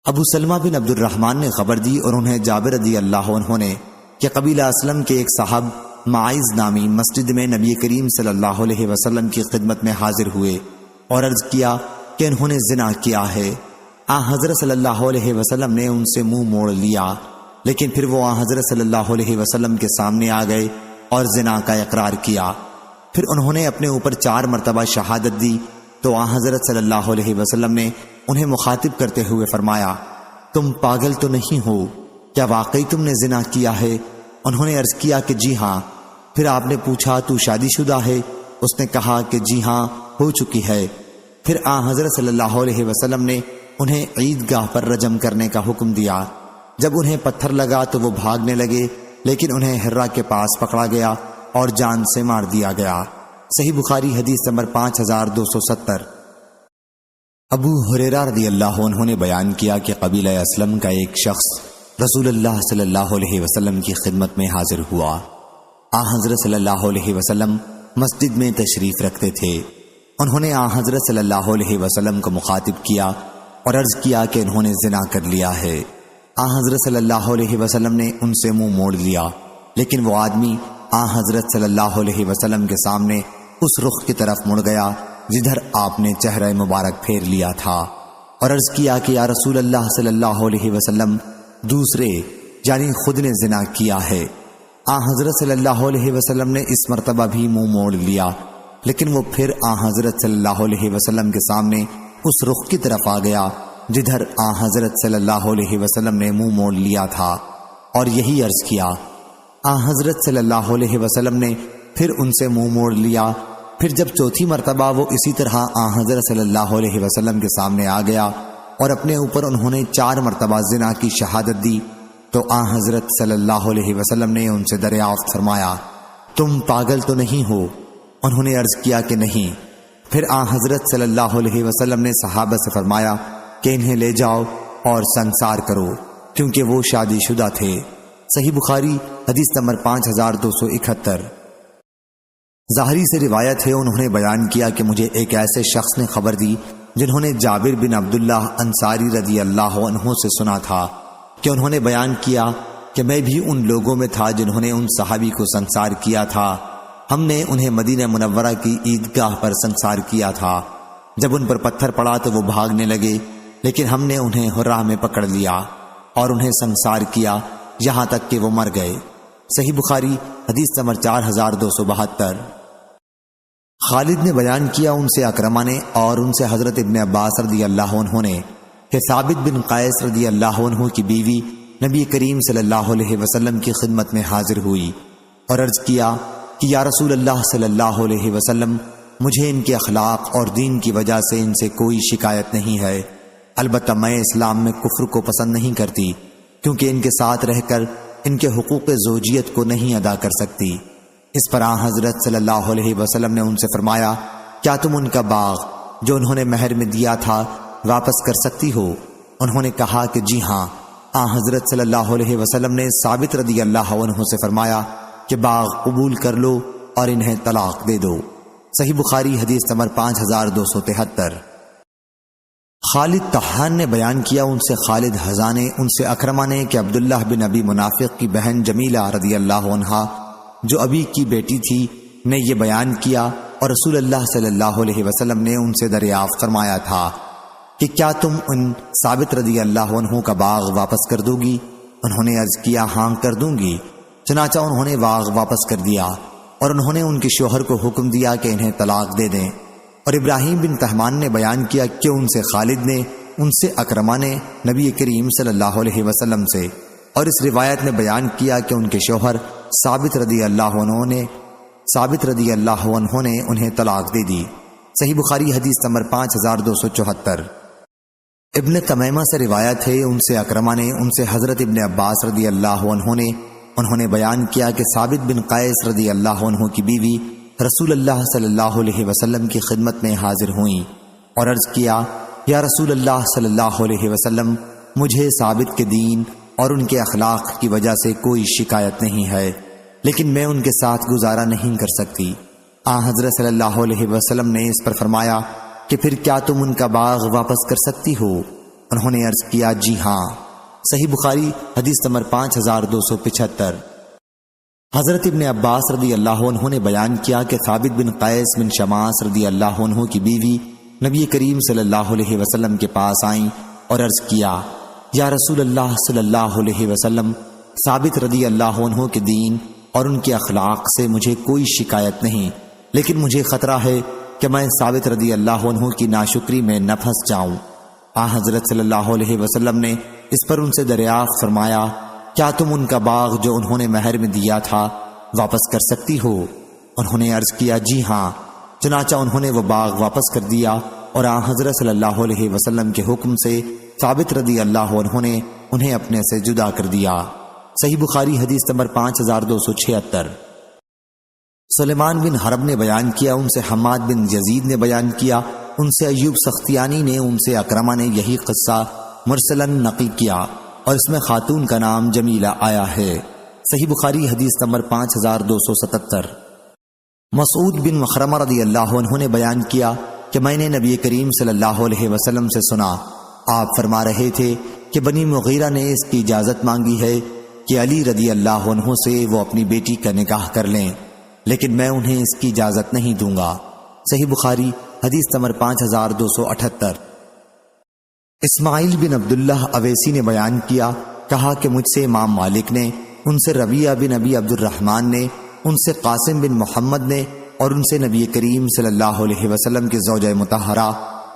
Speaker 1: ابو سلمہ بن عبد الرحمن نے خبر دی اور انہیں جابر رضی اللہ عنہ نے کہ قبیلہ اسلم کے ایک صاحب معائز نامی مسجد میں نبی کریم صلی اللہ علیہ وسلم کی خدمت میں حاضر ہوئے اور عرض کیا کہ انہوں نے زنا کیا ہے۔ آن حضرت صلی اللہ علیہ وسلم نے ان سے منہ موڑ لیا، لیکن پھر وہ آن حضرت صلی اللہ علیہ وسلم کے سامنے آ گئے اور زنا کا اقرار کیا۔ پھر انہوں نے اپنے اوپر 4 مرتبہ شہادت دی تو آن حضرت صلی اللہ علیہ وسلم نے انہیں مخاطب کرتے ہوئے فرمایا، تم پاگل تو نہیں ہو؟ کیا واقعی تم نے زنا کیا ہے؟ انہوں نے عرض کیا کہ جی ہاں۔ پھر آپ نے پوچھا تو شادی شدہ ہے؟ اس نے کہا کہ جی ہاں ہو چکی ہے۔ پھر آن حضرت صلی اللہ علیہ وسلم نے انہیں عیدگاہ پر رجم کرنے کا حکم دیا۔ جب انہیں پتھر لگا تو وہ بھاگنے لگے، لیکن انہیں ہرہ کے پاس پکڑا گیا اور جان سے مار دیا گیا۔ صحیح بخاری حدیث نمبر 5270۔ ابو ہریرہ رضی اللہ عنہ نے بیان کیا کہ قبیلہ اسلم کا ایک شخص رسول اللہ صلی اللہ علیہ وسلم کی خدمت میں حاضر ہوا۔ آن حضرت صلی اللہ علیہ وسلم مسجد میں تشریف رکھتے تھے۔ انہوں نے آن حضرت صلی اللہ علیہ وسلم کو مخاطب کیا اور عرض کیا کہ انہوں نے زنا کر لیا ہے۔ آن حضرت صلی اللہ علیہ وسلم نے ان سے منہ موڑ لیا، لیکن وہ آدمی آن حضرت صلی اللہ علیہ وسلم کے سامنے اس رخ کی طرف مڑ گیا جدھر آپ نے چہرہ مبارک پھیر لیا تھا، اور عرض کیا کہ یا رسول اللہ صلی اللہ علیہ وسلم، دوسرے یعنی خود نے زنا کیا ہے۔ آن حضرت صلی اللہ علیہ وسلم نے اس مرتبہ بھی منہ موڑ لیا، لیکن وہ پھر آن حضرت صلی اللہ علیہ وسلم کے سامنے اس رخ کی طرف آ گیا جدھر آن حضرت صلی اللہ علیہ وسلم نے منہ موڑ لیا تھا، اور یہی عرض کیا۔ آن حضرت صلی اللہ علیہ وسلم نے پھر ان سے منہ موڑ لیا۔ پھر جب چوتھی مرتبہ وہ اسی طرح آن حضرت صلی اللہ علیہ وسلم کے سامنے آ گیا اور اپنے اوپر انہوں نے 4 مرتبہ زنا کی شہادت دی تو آن حضرت صلی اللہ علیہ وسلم نے ان سے دریافت فرمایا، تم پاگل تو نہیں ہو؟ انہوں نے عرض کیا کہ نہیں۔ پھر آن حضرت صلی اللہ علیہ وسلم نے صحابہ سے فرمایا کہ انہیں لے جاؤ اور سنسار کرو، کیونکہ وہ شادی شدہ تھے۔ صحیح بخاری حدیث نمبر 5271۔ ظاہری سے روایت ہے، انہوں نے بیان کیا کہ مجھے ایک ایسے شخص نے خبر دی جنہوں نے جابر بن عبداللہ انصاری رضی اللہ عنہ سے سنا تھا کہ انہوں نے بیان کیا کہ میں بھی ان لوگوں میں تھا جنہوں نے ان صحابی کو سنسار کیا تھا۔ ہم نے انہیں مدینہ منورہ کی عیدگاہ پر سنسار کیا تھا۔ جب ان پر پتھر پڑا تو وہ بھاگنے لگے، لیکن ہم نے انہیں راہ میں پکڑ لیا اور انہیں سنسار کیا یہاں تک کہ وہ مر گئے۔ صحیح بخاری حدیث نمبر 4272۔ خالد نے بیان کیا ان سے اکرمہ نے اور ان سے حضرت ابن عباس رضی اللہ عنہ نے کہ ثابت بن قیس رضی اللہ عنہ کی بیوی نبی کریم صلی اللہ علیہ وسلم کی خدمت میں حاضر ہوئی اور عرض کیا کہ یا رسول اللہ صلی اللہ علیہ وسلم، مجھے ان کے اخلاق اور دین کی وجہ سے ان سے کوئی شکایت نہیں ہے، البتہ میں اسلام میں کفر کو پسند نہیں کرتی، کیونکہ ان کے ساتھ رہ کر ان کے حقوق زوجیت کو نہیں ادا کر سکتی۔ اس پر آن حضرت صلی اللہ علیہ وسلم نے ان سے فرمایا، کیا تم ان کا باغ جو انہوں نے مہر میں دیا تھا واپس کر سکتی ہو؟ انہوں نے کہا کہ جی ہاں۔ آن حضرت صلی اللہ علیہ وسلم نے ثابت رضی اللہ عنہ سے فرمایا کہ باغ قبول کر لو اور انہیں طلاق دے دو۔ صحیح بخاری حدیث نمبر 5273۔ خالد طحان نے بیان کیا ان سے خالد حذا نے ان سے اکرمہ نے کہ عبداللہ بن ابی منافق کی بہن جمیلہ رضی اللہ عنہا جو ابی کی بیٹی تھی نے یہ بیان کیا اور رسول اللہ صلی اللہ علیہ وسلم نے ان سے دریافت فرمایا تھا کہ کیا تم ان ثابت رضی اللہ عنہ کا باغ واپس کر دو گی؟ انہوں نے عرض کیا ہاں کر دوں گی۔ چنانچہ انہوں نے باغ واپس کر دیا اور انہوں نے ان کے شوہر کو حکم دیا کہ انہیں طلاق دے دیں۔ اور ابراہیم بن طہمان نے بیان کیا کہ ان سے خالد نے ان سے اکرمہ نے نبی کریم صلی اللہ علیہ وسلم سے، اور اس روایت نے بیان کیا کہ ان کے شوہر ثابت رضی اللہ عنہ نے انہیں طلاق دے دی۔ صحیح بخاری حدیث نمبر 5274۔ ابن تمیمہ سے روایت ہے ان سے اکرمہ نے ان سے حضرت ابن عباس رضی اللہ عنہ نے انہوں نے بیان کیا کہ ثابت بن قیس رضی اللہ عنہ کی بیوی رسول اللہ صلی اللہ علیہ وسلم کی خدمت میں حاضر ہوئیں اور عرض کیا یا رسول اللہ صلی اللہ علیہ وسلم، مجھے ثابت کے دین اور ان کے اخلاق کی وجہ سے کوئی شکایت نہیں ہے، لیکن میں ان کے ساتھ گزارا نہیں کر سکتی۔ حضرت صلی اللہ علیہ وسلم نے اس پر فرمایا کہ پھر کیا تم ان کا باغ واپس کر سکتی ہو؟ انہوں نے عرض کیا جی ہاں۔ صحیح بخاری حدیث نمبر 5275۔ حضرت ابن عباس رضی اللہ عنہ نے بیان کیا کہ ثابت بن قیس بن شماس رضی اللہ عنہ کی بیوی نبی کریم صلی اللہ علیہ وسلم کے پاس آئیں اور عرض کیا یا رسول اللہ صلی اللہ علیہ وسلم، ثابت رضی اللہ عنہ کے دین اور ان کے اخلاق سے مجھے کوئی شکایت نہیں، لیکن مجھے خطرہ ہے کہ میں ثابت رضی اللہ عنہ کی ناشکری میں نہ پھنس جاؤں۔ حضرت صلی اللہ علیہ وسلم نے اس پر ان سے دریافت فرمایا کیا تم ان کا باغ جو انہوں نے مہر میں دیا تھا واپس کر سکتی ہو؟ انہوں نے عرض کیا جی ہاں۔ چنانچہ انہوں نے وہ باغ واپس کر دیا اور حضرت صلی اللہ علیہ وسلم کے حکم سے ثابت رضی اللہ عنہ نے انہیں اپنے سے جدا کر دیا۔ صحیح بخاری حدیث نمبر 5276۔ سلیمان بن حرب نے بیان کیا ان سے حماد بن یزید نے بیان کیا ان سے ایوب سختیانی نے ان سے اکرمہ نے یہی قصہ مرسلن نقل کیا اور اس میں خاتون کا نام جمیلہ آیا ہے۔ صحیح بخاری حدیث نمبر 5277۔ مسعود بن مخرمہ رضی اللہ عنہ نے بیان کیا کہ میں نے نبی کریم صلی اللہ علیہ وسلم سے سنا، آپ فرما رہے تھے کہ بنی مغیرہ نے اس کی اجازت مانگی ہے کہ علی رضی اللہ عنہ سے وہ اپنی بیٹی کا نکاح کر لیں، لیکن میں انہیں اس کی اجازت نہیں دوں گا۔ صحیح بخاری حدیث نمبر 5278۔ اسماعیل بن عبداللہ اویسی نے بیان کیا، کہا کہ مجھ سے امام مالک نے، ان سے ربیعہ بن ابی عبد الرحمن نے، ان سے قاسم بن محمد نے اور ان سے نبی کریم صلی اللہ علیہ وسلم کی زوجہ مطہرہ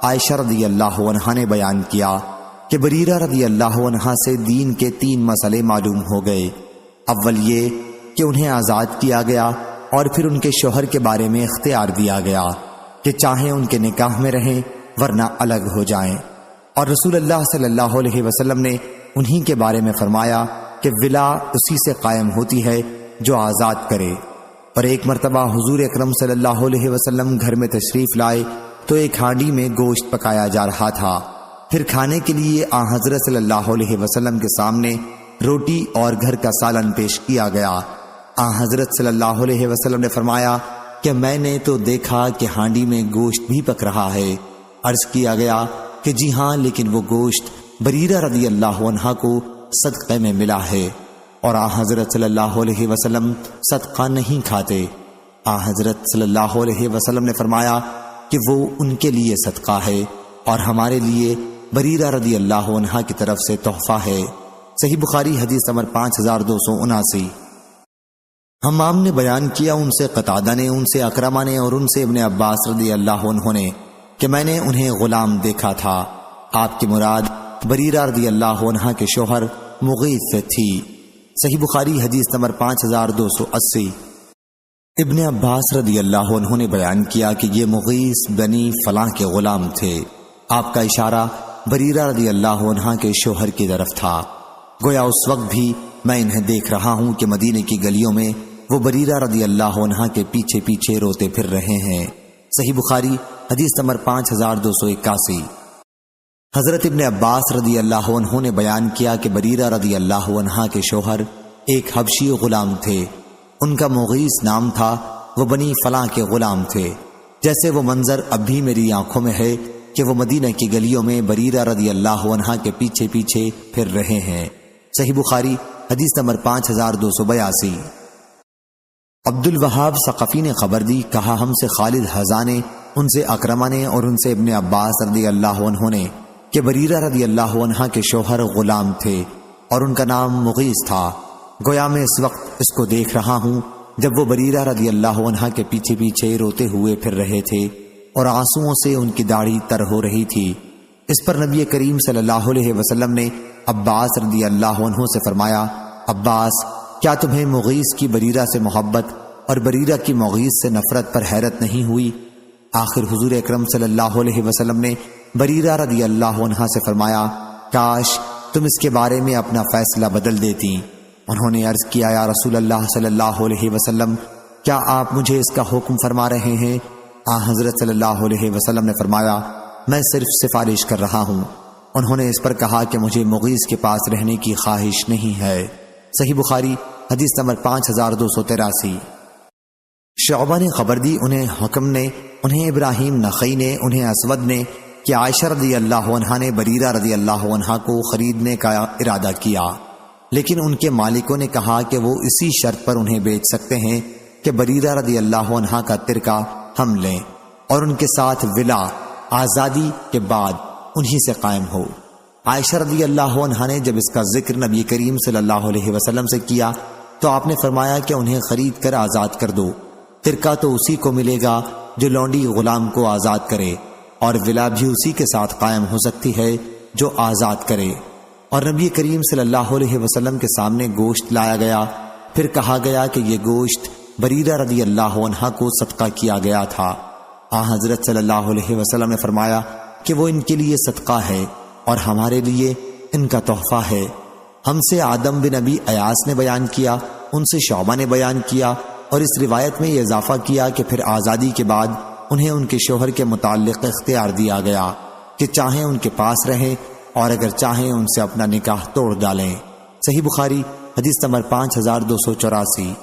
Speaker 1: عائشہ رضی اللہ عنہا نے بیان کیا کہ بریرہ رضی اللہ عنہا سے دین کے 3 مسئلے معلوم ہو گئے۔ اول یہ کہ انہیں آزاد کیا گیا اور پھر ان کے شوہر کے بارے میں اختیار دیا گیا کہ چاہیں ان کے نکاح میں رہیں ورنہ الگ ہو جائیں، اور رسول اللہ صلی اللہ علیہ وسلم نے انہی کے بارے میں فرمایا کہ ولا اسی سے قائم ہوتی ہے جو آزاد کرے۔ اور ایک مرتبہ حضور اکرم صلی اللہ علیہ وسلم گھر میں تشریف لائے تو ایک ہانڈی میں گوشت پکایا جا رہا تھا، پھر کھانے کے لیے حضرت صلی اللہ علیہ وسلم کے سامنے روٹی اور گھر کا سالن پیش کیا گیا۔ حضرت صلی اللہ علیہ وسلم نے فرمایا کہ کہ میں نے تو دیکھا کہ ہانڈی میں گوشت بھی پک رہا ہے۔ عرض کیا گیا کہ جی ہاں، لیکن وہ گوشت بریرہ رضی اللہ عنہا کو صدقے میں ملا ہے، اور آن حضرت صلی اللہ علیہ وسلم صدقہ نہیں کھاتے۔ آن حضرت صلی اللہ علیہ وسلم نے فرمایا کہ وہ ان کے لیے صدقہ ہے اور ہمارے لیے بریرہ رضی اللہ عنہا کی طرف سے تحفہ ہے۔ صحیح بخاری حدیث نمبر 5279۔ حمام نے بیان کیا، ان سے قتادہ نے، ان سے اکرمہ نے اور ان سے ابن عباس رضی اللہ عنہ نے کہ میں نے انہیں غلام دیکھا تھا۔ آپ کی مراد بریرہ رضی اللہ عنہا کے شوہر مغیث سے تھی۔ صحیح بخاری حدیث نمبر 5280۔ ابن عباس رضی اللہ عنہ نے بیان کیا کہ یہ مغیث بنی فلاں کے غلام تھے۔ آپ کا اشارہ بریرہ رضی اللہ عنہا کے شوہر کی طرف تھا۔ گویا اس وقت بھی میں انہیں دیکھ رہا ہوں کہ مدینے کی گلیوں میں وہ بریرہ رضی اللہ عنہا کے پیچھے پیچھے روتے پھر رہے ہیں۔ صحیح بخاری حدیث نمبر 5281۔ حضرت ابن عباس رضی اللہ عنہ نے بیان کیا کہ بریرہ رضی اللہ عنہا کے شوہر ایک حبشی غلام تھے، ان کا مغیث نام تھا، وہ بنی فلاں کے غلام تھے۔ جیسے وہ منظر اب بھی میری آنکھوں میں ہے کہ وہ مدینہ کی گلیوں میں بریرہ رضی اللہ عنہا کے پیچھے پیچھے پھر رہے ہیں۔ صحیح بخاری حدیث نمبر 5282۔ عبد الوہاب ثقفی نے خبر دی، کہا ہم سے خالد حذا نے، ان سے اکرمہ نے اور ان سے ابن عباس رضی اللہ عنہ نے کہ بریرہ رضی اللہ عنہا کے شوہر غلام تھے اور ان کا نام مغیث تھا۔ گویا میں اس وقت اس کو دیکھ رہا ہوں جب وہ بریرہ رضی اللہ عنہا کے پیچھے پیچھے روتے ہوئے پھر رہے تھے اور آنسوؤں سے ان کی داڑھی تر ہو رہی تھی۔ اس پر نبی کریم صلی اللہ علیہ وسلم نے عباس رضی اللہ عنہ سے فرمایا، عباس، کیا تمہیں مغیث کی بریرہ سے محبت اور بریرہ کی مغیث سے نفرت پر حیرت نہیں ہوئی؟ آخر حضور اکرم صلی اللہ علیہ وسلم نے بریرہ رضی اللہ عنہا سے فرمایا، کاش تم اس کے بارے میں اپنا فیصلہ بدل دیتی۔ انہوں نے عرض کیا، یا رسول اللہ صلی اللہ علیہ وسلم، کیا آپ مجھے اس کا حکم فرما رہے ہیں؟ حضرت صلی اللہ علیہ وسلم نے فرمایا، میں صرف سفارش کر رہا ہوں۔ انہوں نے اس پر کہا کہ مجھے مغیث کے پاس رہنے کی خواہش نہیں ہے۔ صحیح بخاری حدیث نمبر 5283۔ شعبہ نے خبر دی، انہیں حکم نے، انہیں ابراہیم نخعی نے، انہیں اسود نے کہ عائشہ رضی اللہ عنہا نے بریرہ رضی اللہ عنہا کو خریدنے کا ارادہ کیا، لیکن ان کے مالکوں نے کہا کہ وہ اسی شرط پر انہیں بیچ سکتے ہیں کہ بریرہ رضی اللہ عنہا کا ترکہ ہم لیں اور ان کے ساتھ ولا آزادی کے بعد انہی سے قائم ہو۔ عائشہ رضی اللہ عنہا نے جب اس کا ذکر نبی کریم صلی اللہ علیہ وسلم سے کیا تو آپ نے فرمایا کہ انہیں خرید کر آزاد کر دو، ترکہ تو اسی کو ملے گا جو لونڈی غلام کو آزاد کرے، اور ولا بھی اسی کے ساتھ قائم ہو سکتی ہے جو آزاد کرے۔ اور نبی کریم صلی اللہ علیہ وسلم کے سامنے گوشت لایا گیا، پھر کہا گیا کہ یہ گوشت بریرہ رضی اللہ عنہا کو صدقہ کیا گیا تھا۔ حضرت صلی اللہ علیہ وسلم نے فرمایا کہ وہ ان کے لیے صدقہ ہے اور ہمارے لیے ان کا تحفہ ہے۔ ہم سے آدم بن ابی ایاس نے بیان کیا، ان سے شعبہ نے بیان کیا، اور اس روایت میں یہ اضافہ کیا کہ پھر آزادی کے بعد انہیں ان کے شوہر کے متعلق اختیار دیا گیا کہ چاہیں ان کے پاس رہیں اور اگر چاہیں ان سے اپنا نکاح توڑ ڈالیں۔ صحیح بخاری حدیث نمبر 5284۔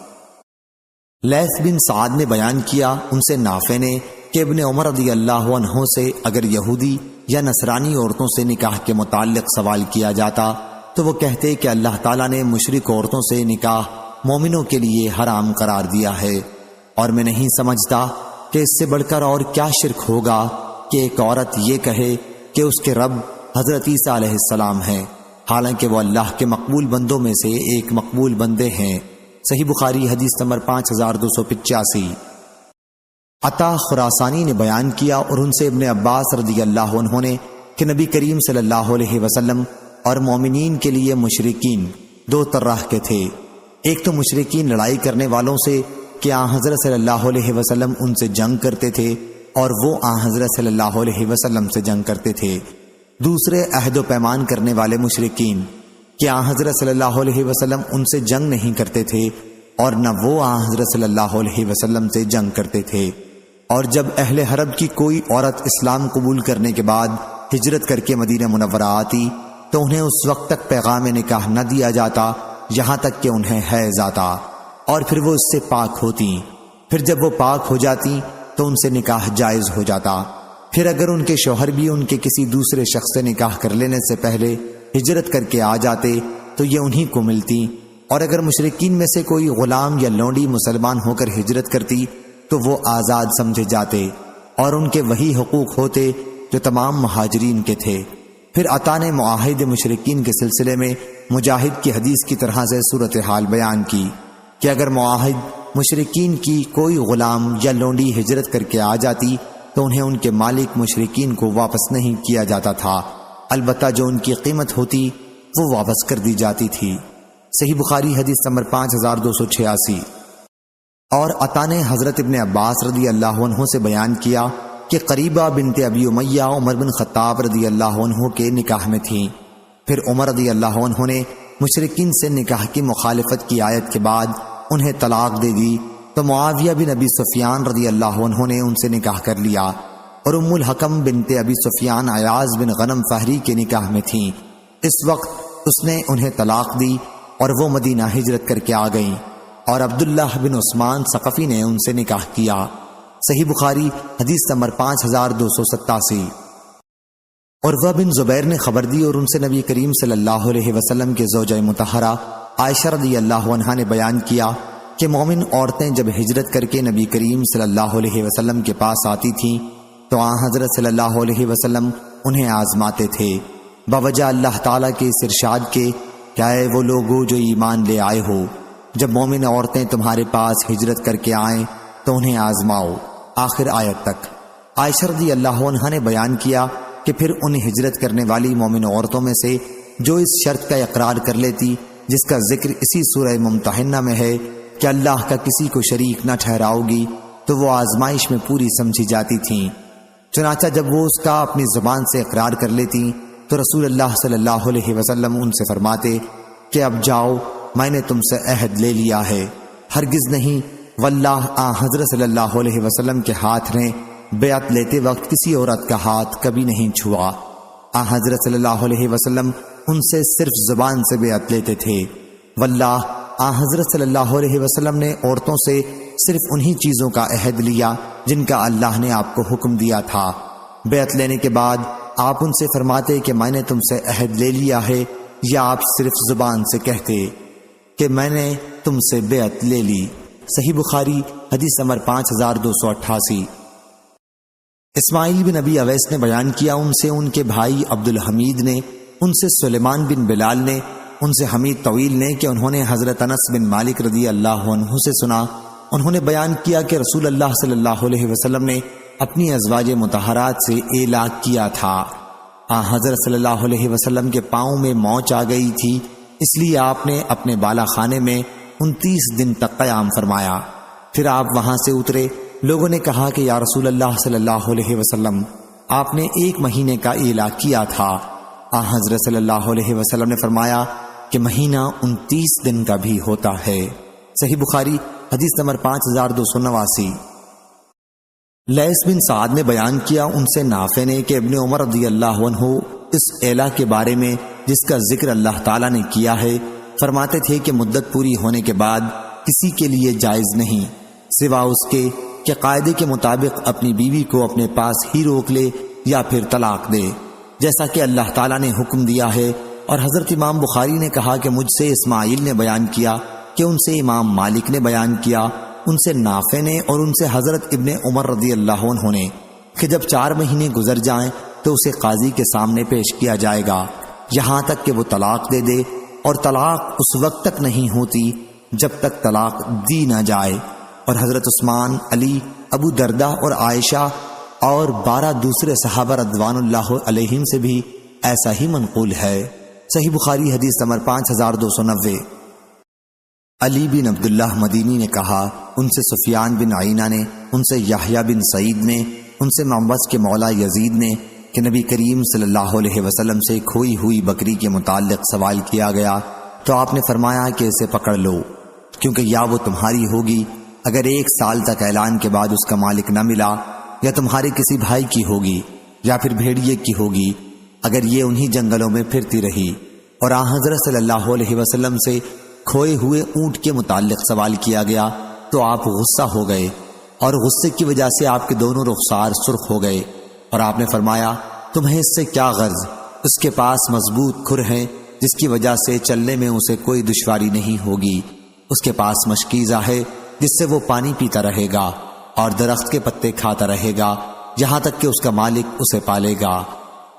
Speaker 1: لیث بن سعد نے بیان کیا، ان سے نافع نے کہ ابن عمر رضی اللہ عنہ سے اگر یہودی یا نصرانی عورتوں سے نکاح کے متعلق سوال کیا جاتا تو وہ کہتے کہ اللہ تعالیٰ نے مشرک عورتوں سے نکاح مومنوں کے لیے حرام قرار دیا ہے، اور میں نہیں سمجھتا کہ اس سے بڑھ کر اور کیا شرک ہوگا کہ ایک عورت یہ کہے کہ اس کے رب حضرت عیسیٰ علیہ السلام ہیں، حالانکہ وہ اللہ کے مقبول بندوں میں سے ایک مقبول بندے ہیں۔ صحیح بخاری حدیث نمبر 5285۔ عطا خراسانی نے بیان کیا، اور ان سے ابن عباس رضی اللہ عنہ نے کہ نبی کریم صلی اللہ علیہ وسلم اور مومنین کے لیے مشرکین دو طرح کے تھے۔ ایک تو مشرکین لڑائی کرنے والوں سے کہ حضرت صلی اللہ علیہ وسلم ان سے جنگ کرتے تھے اور وہ حضرت صلی اللہ علیہ وسلم سے جنگ کرتے تھے۔ دوسرے عہد و پیمان کرنے والے مشرکین کہ حضرت صلی اللہ علیہ وسلم ان سے جنگ نہیں کرتے تھے اور نہ وہ حضرت صلی اللہ علیہ وسلم سے جنگ کرتے تھے۔ اور جب اہل حرب کی کوئی عورت اسلام قبول کرنے کے بعد ہجرت کر کے مدینہ منورہ آتی تو انہیں اس وقت تک پیغام نکاح نہ دیا جاتا یہاں تک کہ انہیں حیض آتا، اور پھر وہ اس سے پاک ہوتی، پھر جب وہ پاک ہو جاتی تو ان سے نکاح جائز ہو جاتا۔ پھر اگر ان کے شوہر بھی ان کے کسی دوسرے شخص سے نکاح کر لینے سے پہلے ہجرت کر کے آ جاتے تو یہ انہی کو ملتی، اور اگر مشرکین میں سے کوئی غلام یا لونڈی مسلمان ہو کر ہجرت کرتی تو وہ آزاد سمجھے جاتے اور ان کے وہی حقوق ہوتے جو تمام مہاجرین کے تھے۔ پھر عطا نے معاہد مشرکین کے سلسلے میں مجاہد کی حدیث کی طرح سے صورتحال بیان کی کہ اگر معاہد مشرکین کی کوئی غلام یا لونڈی ہجرت کر کے آ جاتی تو انہیں ان کے مالک مشرکین کو واپس نہیں کیا جاتا تھا، البتہ جو ان کی قیمت ہوتی وہ واپس کر دی جاتی تھی۔ صحیح بخاری حدیث نمبر 5286۔ اور عطا نے حضرت ابن عباس رضی اللہ عنہ سے بیان کیا کہ قریبہ بنت ابی امیہ عمر بن خطاب رضی اللہ عنہ کے نکاح میں تھیں۔ پھر عمر رضی اللہ عنہ نے مشرکین سے نکاح کی مخالفت کی آیت کے بعد انہیں طلاق دے دی تو معاویہ بن ابی سفیان رضی اللہ عنہ نے ان سے نکاح کر لیا، اور ام الحکم بنت ابی سفیان عیاض بن غنم فہری کے نکاح میں تھیں۔ اس وقت اس نے انہیں طلاق دی اور وہ مدینہ ہجرت کر کے آ گئیں، اور عبداللہ بن عثمان ثقفی نے ان سے نکاح کیا۔ صحیح بخاری حدیث نمبر 5287۔ عروہ بن زبیر نے خبر دی اور ان سے نبی کریم صلی اللہ علیہ وسلم کے زوجہ مطہرہ عائشہ رضی اللہ عنہا نے بیان کیا کہ مومن عورتیں جب ہجرت کر کے نبی کریم صلی اللہ علیہ وسلم کے پاس آتی تھیں تو حضرت صلی اللہ علیہ وسلم انہیں آزماتے تھے بوجہ اللہ تعالیٰ کے اس ارشاد کے کہ اے وہ لوگو جو ایمان لے آئے ہو، جب مومن عورتیں تمہارے پاس ہجرت کر کے آئیں تو انہیں آزماؤ، آخر آیت تک۔ عائشہ رضی اللہ عنہا نے بیان کیا کہ پھر ان ہجرت کرنے والی مومن عورتوں میں سے جو اس شرط کا اقرار کر لیتی جس کا ذکر اسی سورہ ممتحنہ میں ہے کہ اللہ کا کسی کو شریک نہ ٹھہراؤ گی، تو وہ آزمائش میں پوری سمجھی جاتی تھیں۔ چنانچہ جب وہ اس کا اپنی زبان سے اقرار کر لیتی تو رسول اللہ صلی اللہ علیہ وسلم ان سے فرماتے کہ اب جاؤ، میں نے تم سے عہد لے لیا ہے، ہرگز نہیں، واللہ حضرت صلی اللہ علیہ وسلم کے ہاتھ نے بیعت لیتے وقت کسی عورت کا ہاتھ کبھی نہیں چھوا۔ حضرت صلی اللہ علیہ وسلم ان سے صرف زبان سے بیعت لیتے تھے، واللہ حضرت صلی اللہ علیہ وسلم نے عورتوں سے صرف انہی چیزوں کا عہد لیا جن کا اللہ نے آپ کو حکم دیا تھا۔ بیعت لینے کے بعد آپ ان سے فرماتے کہ میں نے تم سے عہد لے لیا ہے، یا آپ صرف زبان سے کہتے کہ میں نے تم سے بیعت لے لی۔ صحیح بخاری حدیث نمبر 5288۔ اسماعیل بن ابی اویس نے بیان کیا ان سے ان کے بھائی عبد الحمید نے، ان سے سلیمان بن بلال نے، ان سے حمید طویل نے کہ انہوں نے حضرت انس بن مالک رضی اللہ عنہ سے سنا، انہوں نے بیان کیا کہ رسول اللہ صلی اللہ علیہ وسلم نے اپنی ازواج مطہرات سے اعلاق کیا تھا۔ حضرت صلی اللہ علیہ وسلم کے پاؤں میں موچ آ گئی تھی، اس لیے آپ نے اپنے بالا خانے میں 29 دن تک قیام فرمایا۔ پھر آپ وہاں سے اترے، لوگوں نے کہا کہ یا رسول اللہ صلی اللہ علیہ وسلم، آپ نے 1 مہینے کا اعلاق کیا تھا۔ حضرت صلی اللہ علیہ وسلم نے فرمایا کہ مہینہ 29 دن کا بھی ہوتا ہے۔ صحیح بخاری حدیث نمبر 5289۔ لیث بن سعد نے بیان کیا ان سے نافع نے کہ ابن عمر رضی اللہ عنہ اس اعلاء کے بارے میں جس کا ذکر اللہ تعالیٰ نے کیا ہے فرماتے تھے کہ مدت پوری ہونے کے بعد کسی کے لیے جائز نہیں سوا اس کے کہ قاعدے کے مطابق اپنی بیوی کو اپنے پاس ہی روک لے یا پھر طلاق دے، جیسا کہ اللہ تعالیٰ نے حکم دیا ہے۔ اور حضرت امام بخاری نے کہا کہ مجھ سے اسماعیل نے بیان کیا کہ ان سے امام مالک نے بیان کیا، ان سے نافع نے اور ان سے حضرت ابن عمر رضی اللہ عنہ نے کہ جب 4 مہینے گزر جائیں تو اسے قاضی کے سامنے پیش کیا جائے گا یہاں تک کہ وہ طلاق دے دے، اور طلاق اس وقت تک نہیں ہوتی جب تک طلاق دی نہ جائے۔ اور حضرت عثمان، علی، ابو دردہ اور عائشہ اور 12 دوسرے صحابہ رضوان اللہ علیہم سے بھی ایسا ہی منقول ہے۔ صحیح بخاری حدیث نمبر 5290۔ علی بن عبداللہ مدینی نے کہا ان سے سفیان بن عینہ نے، ان سے یحییٰ بن سعید نے، ان سے معبس کے مولا یزید نے کہ نبی کریم صلی اللہ علیہ وسلم سے کھوئی ہوئی بکری کے متعلق سوال کیا گیا تو آپ نے فرمایا کہ اسے پکڑ لو، کیونکہ یا وہ تمہاری ہوگی اگر 1 سال تک اعلان کے بعد اس کا مالک نہ ملا، یا تمہارے کسی بھائی کی ہوگی یا پھر بھیڑیے کی ہوگی اگر یہ انہی جنگلوں میں پھرتی رہی۔ اور حضرت صلی اللہ علیہ وسلم سے کھوئے ہوئے اونٹ کے متعلق سوال کیا گیا تو آپ غصہ ہو گئے اور غصے کی وجہ سے آپ کے دونوں رخسار سرخ ہو گئے، اور آپ نے فرمایا تمہیں اس سے کیا غرض؟ اس کے پاس مضبوط کھر ہیں جس کی وجہ سے چلنے میں اسے کوئی دشواری نہیں ہوگی، اس کے پاس مشکیزہ ہے جس سے وہ پانی پیتا رہے گا اور درخت کے پتے کھاتا رہے گا یہاں تک کہ اس کا مالک اسے پالے گا۔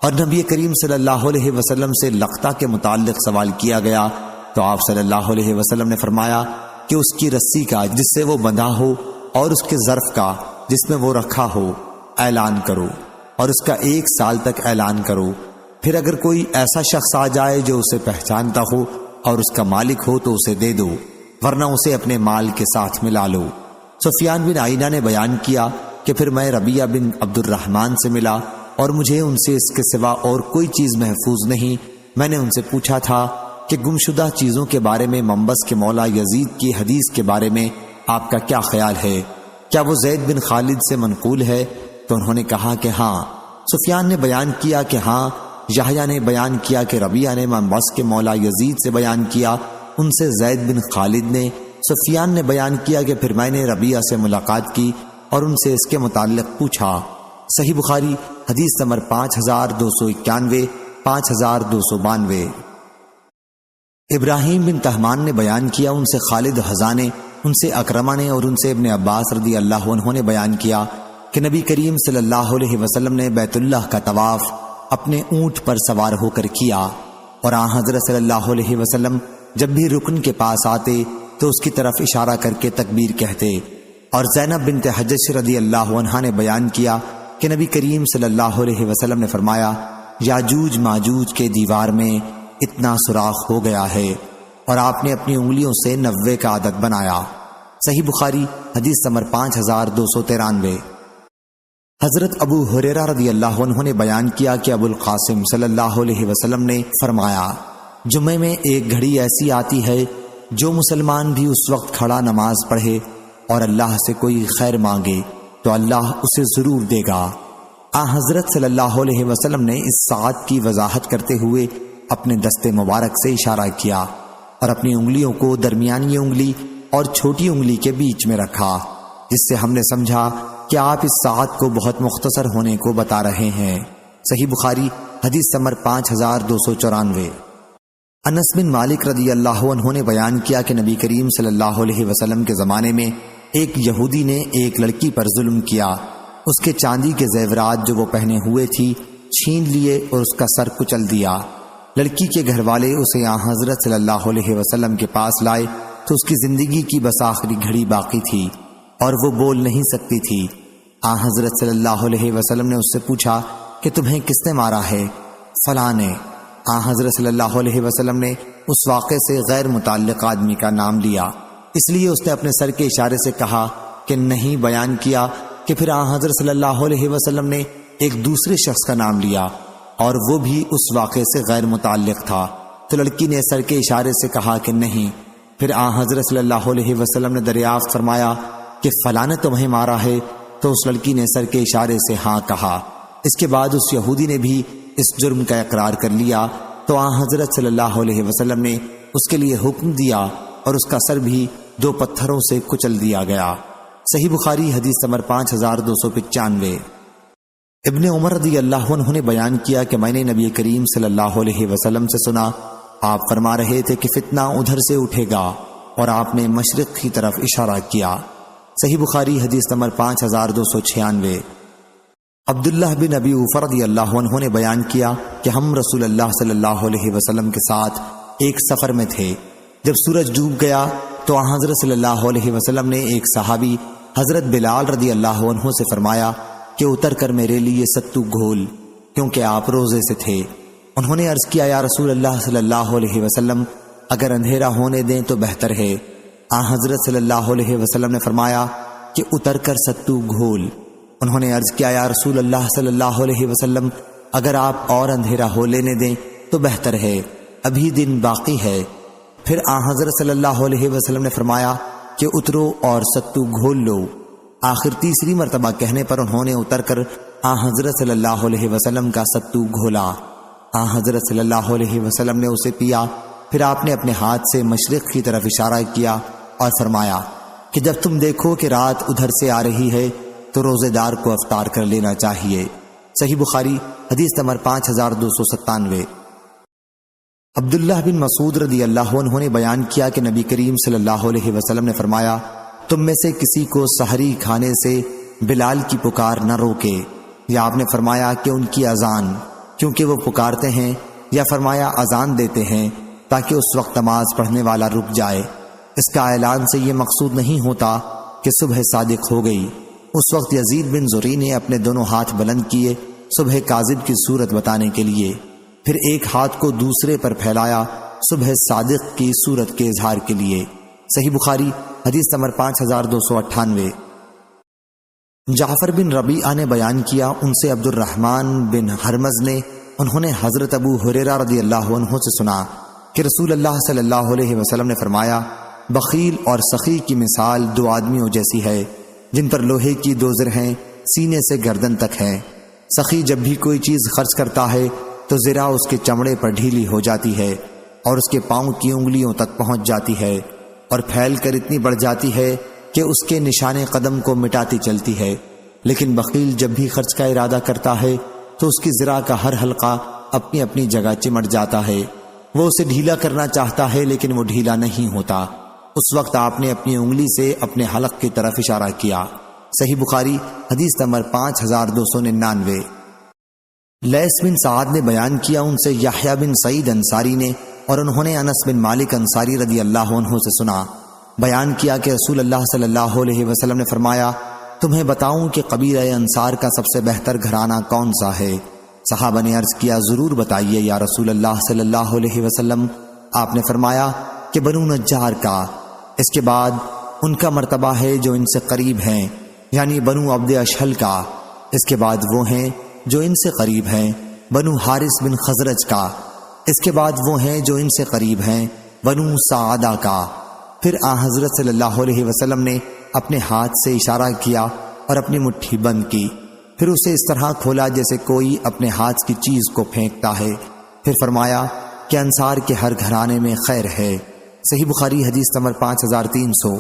Speaker 1: اور نبی کریم صلی اللہ علیہ وسلم سے لقطہ کے متعلق سوال کیا گیا تو آپ صلی اللہ علیہ وسلم نے فرمایا کہ اس کی رسی کا جس سے وہ بندھا ہو اور اس کے ظرف کا جس میں وہ رکھا ہو اعلان کرو، اور اس کا 1 سال تک اعلان کرو، پھر اگر کوئی ایسا شخص آ جائے جو اسے پہچانتا ہو اور اس کا مالک ہو تو اسے دے دو، ورنہ اسے اپنے مال کے ساتھ ملا لو۔ سفیان بن عیینہ نے بیان کیا کہ پھر میں ربیعہ بن عبد الرحمن سے ملا اور مجھے ان سے اس کے سوا اور کوئی چیز محفوظ نہیں۔ میں نے ان سے پوچھا تھا کہ گمشدہ چیزوں کے بارے میں منبس کے مولا یزید کی حدیث کے بارے میں آپ کا کیا خیال ہے؟ کیا وہ زید بن خالد سے منقول ہے؟ تو انہوں نے کہا کہ ہاں۔ سفیان نے بیان کیا کہ ہاں۔ یحییٰ نے بیان کیا کہ ربیعہ نے منبس کے مولا یزید سے بیان کیا، ان سے زید بن خالد نے۔ سفیان نے بیان کیا کہ پھر میں نے ربیعہ سے ملاقات کی اور ان سے اس کے متعلق پوچھا۔ صحیح بخاری حدیث نمبر 5291، 5292۔ ابراہیم بن تہمان نے بیان کیا، ان سے خالد حذا نے، ان سے اکرمہ نے اور ان سے ابن عباس رضی اللہ عنہ نے بیان کیا کہ نبی کریم صلی اللہ علیہ وسلم نے بیت اللہ کا طواف اپنے اونٹ پر سوار ہو کر کیا، اور آن حضرت صلی اللہ علیہ وسلم جب بھی رکن کے پاس آتے تو اس کی طرف اشارہ کر کے تکبیر کہتے۔ اور زینب بنت حجش رضی اللہ عنہا نے بیان کیا کہ نبی کریم صلی اللہ علیہ وسلم نے فرمایا یاجوج ماجوج کے دیوار میں اتنا سوراخ ہو گیا ہے، اور آپ نے اپنی انگلیوں سے 90 کا عدد بنایا۔ صحیح بخاری حدیث نمبر 5293۔ حضرت ابو ہریرہ رضی اللہ عنہ نے بیان کیا کہ ابو القاسم صلی اللہ علیہ وسلم نے فرمایا جمعے میں ایک گھڑی ایسی آتی ہے جو مسلمان بھی اس وقت کھڑا نماز پڑھے اور اللہ سے کوئی خیر مانگے تو اللہ اسے ضرور دے گا۔ حضرت صلی اللہ علیہ وسلم نے اس ساعت کی وضاحت کرتے ہوئے اپنے دست مبارک سے اشارہ کیا اور اپنی انگلیوں کو درمیانی انگلی اور چھوٹی انگلی کے بیچ میں رکھا، جس سے ہم نے سمجھا کہ آپ اس ساعت کو بہت مختصر ہونے کو بتا رہے ہیں۔ صحیح بخاری حدیث نمبر 5294۔ انس بن مالک رضی اللہ عنہ نے بیان کیا کہ نبی کریم صلی اللہ علیہ وسلم کے زمانے میں ایک یہودی نے ایک لڑکی پر ظلم کیا، اس کے چاندی کے زیورات جو وہ پہنے ہوئے تھی چھین لیے اور اس کا سر کچل دیا۔ لڑکی کے گھر والے اسے یہاں حضرت صلی اللہ علیہ وسلم کے پاس لائے تو اس کی زندگی کی بس آخری گھڑی باقی تھی اور وہ بول نہیں سکتی تھی۔ حضرت صلی اللہ علیہ وسلم نے اس سے پوچھا کہ تمہیں کس نے مارا ہے؟ فلاں نے۔ حضرت صلی اللہ علیہ وسلم نے اس واقعے سے غیر متعلق آدمی کا نام لیا، اس لیے اس نے اپنے سر کے اشارے سے کہا کہ نہیں، بیان کیا کہ پھر حضرت صلی اللہ علیہ وسلم نے ایک دوسرے شخص کا نام لیا اور وہ بھی اس واقعے سے غیر متعلق تھا، تو لڑکی نے سر کے اشارے سے کہا کہ نہیں۔ پھر حضرت صلی اللہ علیہ وسلم نے دریافت فرمایا کہ فلاں نے تمہیں مارا ہے؟ تو اس لڑکی نے سر کے اشارے سے ہاں کہا۔ اس کے بعد اس یہودی نے بھی اس جرم کا اقرار کر لیا تو حضرت صلی اللہ علیہ وسلم نے اس کے لیے حکم دیا اور اس کا سر بھی 2 پتھروں سے کچل دیا گیا۔ صحیح بخاری حدیث نمبر 5295۔ ابن عمر رضی اللہ عنہ نے بیان کیا کہ میں نے نبی کریم صلی اللہ علیہ وسلم سے سنا، آپ فرما رہے تھے کہ فتنہ ادھر سے اٹھے گا، اور آپ نے مشرق کی طرف اشارہ کیا۔ صحیح بخاری حدیث نمبر 5296۔ عبداللہ بن ابی اوفر رضی اللہ عنہ نے بیان کیا کہ ہم رسول اللہ صلی اللہ علیہ وسلم کے ساتھ ایک سفر میں تھے، جب سورج ڈوب گیا تو حضرت صلی اللہ علیہ وسلم نے ایک صحابی حضرت بلال رضی اللہ عنہ سے فرمایا کہ اتر کر میرے لیے ستو گھول، کیونکہ آپ روزے سے تھے۔ انہوں نے عرض کیا یا رسول اللہ صلی اللہ علیہ وسلم، اگر اندھیرا ہونے دیں تو بہتر ہے۔ حضرت صلی اللہ علیہ وسلم نے فرمایا کہ اتر کر ستو گھول۔ انہوں نے عرض کیا یا رسول اللہ صلی اللہ علیہ وسلم، اگر آپ اور اندھیرا ہو لینے دیں تو بہتر ہے، ابھی دن باقی ہے۔ پھر حضرت صلی اللہ علیہ وسلم نے فرمایا کہ اترو اور ستو گھول لو۔ آخر تیسری مرتبہ کہنے پر انہوں نے اتر کر حضرت صلی اللہ علیہ وسلم کا ستو گھولا۔ حضرت صلی اللہ علیہ وسلم نے اسے پیا، پھر آپ نے اپنے ہاتھ سے مشرق کی طرف اشارہ کیا اور فرمایا کہ جب تم دیکھو کہ رات ادھر سے آ رہی ہے تو روزے دار کو افطار کر لینا چاہیے۔ صحیح بخاری حدیث نمبر 5297۔ عبداللہ بن مسعود رضی اللہ عنہ نے بیان کیا کہ نبی کریم صلی اللہ علیہ وسلم نے فرمایا، تم میں سے کسی کو سحری کھانے سے بلال کی پکار نہ روکے، یا آپ نے فرمایا کہ ان کی اذان کیونکہ وہ پکارتے ہیں، یا فرمایا اذان دیتے ہیں تاکہ اس وقت نماز پڑھنے والا رک جائے۔ اس کا اعلان سے یہ مقصود نہیں ہوتا کہ صبح صادق ہو گئی۔ اس وقت یزید بن زری نے اپنے دونوں ہاتھ بلند کیے صبح کاذب کی صورت بتانے کے لیے، پھر ایک ہاتھ کو دوسرے پر پھیلایا صبح صادق کی صورت کے اظہار کے لیے۔ صحیح بخاری حدیث نمبر 5298۔ جعفر بن ربیعہ نے بیان کیا، ان سے عبد الرحمن بن حرمز نے، انہوں نے حضرت ابو ہریرہ رضی اللہ عنہ سے سنا کہ رسول اللہ صلی اللہ علیہ وسلم نے فرمایا، بخیل اور سخی کی مثال دو آدمیوں جیسی ہے جن پر لوہے کی دو زر ہیں، سینے سے گردن تک ہیں۔ سخی جب بھی کوئی چیز خرچ کرتا ہے تو زرہ اس کے چمڑے پر ڈھیلی ہو جاتی ہے اور اس کے پاؤں کی انگلیوں تک پہنچ جاتی ہے اور پھیل کر اتنی بڑھ جاتی ہے کہ اس کے نشان قدم کو مٹاتی چلتی ہے۔ لیکن بخیل جب بھی خرچ کا ارادہ کرتا ہے تو اس کی زرہ کا ہر حلقہ اپنی اپنی جگہ چمٹ جاتا ہے۔ وہ اسے ڈھیلا کرنا چاہتا ہے لیکن وہ ڈھیلا نہیں ہوتا۔ اس وقت آپ نے اپنی انگلی سے اپنے حلق کی طرف اشارہ کیا۔ صحیح بخاری حدیث نمبر 5299۔ لیث بن سعد نے بیان کیا، ان سے یحییٰ بن سعید انصاری نے، اور انہوں نے انس بن مالک انصاری رضی اللہ عنہ سے سنا، بیان کیا کہ رسول اللہ صلی اللہ علیہ وسلم نے فرمایا، تمہیں بتاؤں کہ قبیلہ انصار کا سب سے بہتر گھرانہ کون سا ہے؟ صحابہ نے عرض کیا، ضرور بتائیے یا رسول اللہ صلی اللہ علیہ وسلم۔ آپ نے فرمایا کہ بنو نجار کا، اس کے بعد ان کا مرتبہ ہے جو ان سے قریب ہیں، یعنی بنو عبد اشہل کا، اس کے بعد وہ ہیں جو ان سے قریب ہیں، بنو حارث بن خزرج کا، اس کے بعد وہ ہیں جو ان سے قریب ہیں، بنو سعدہ کا۔ پھر حضرت صلی اللہ علیہ وسلم نے اپنے ہاتھ سے اشارہ کیا اور اپنی مٹھی بند کی، پھر اسے اس طرح کھولا جیسے کوئی اپنے ہاتھ کی چیز کو پھینکتا ہے، پھر فرمایا کہ انصار کے ہر گھرانے میں خیر ہے۔ صحیح بخاری حدیث نمبر 5300۔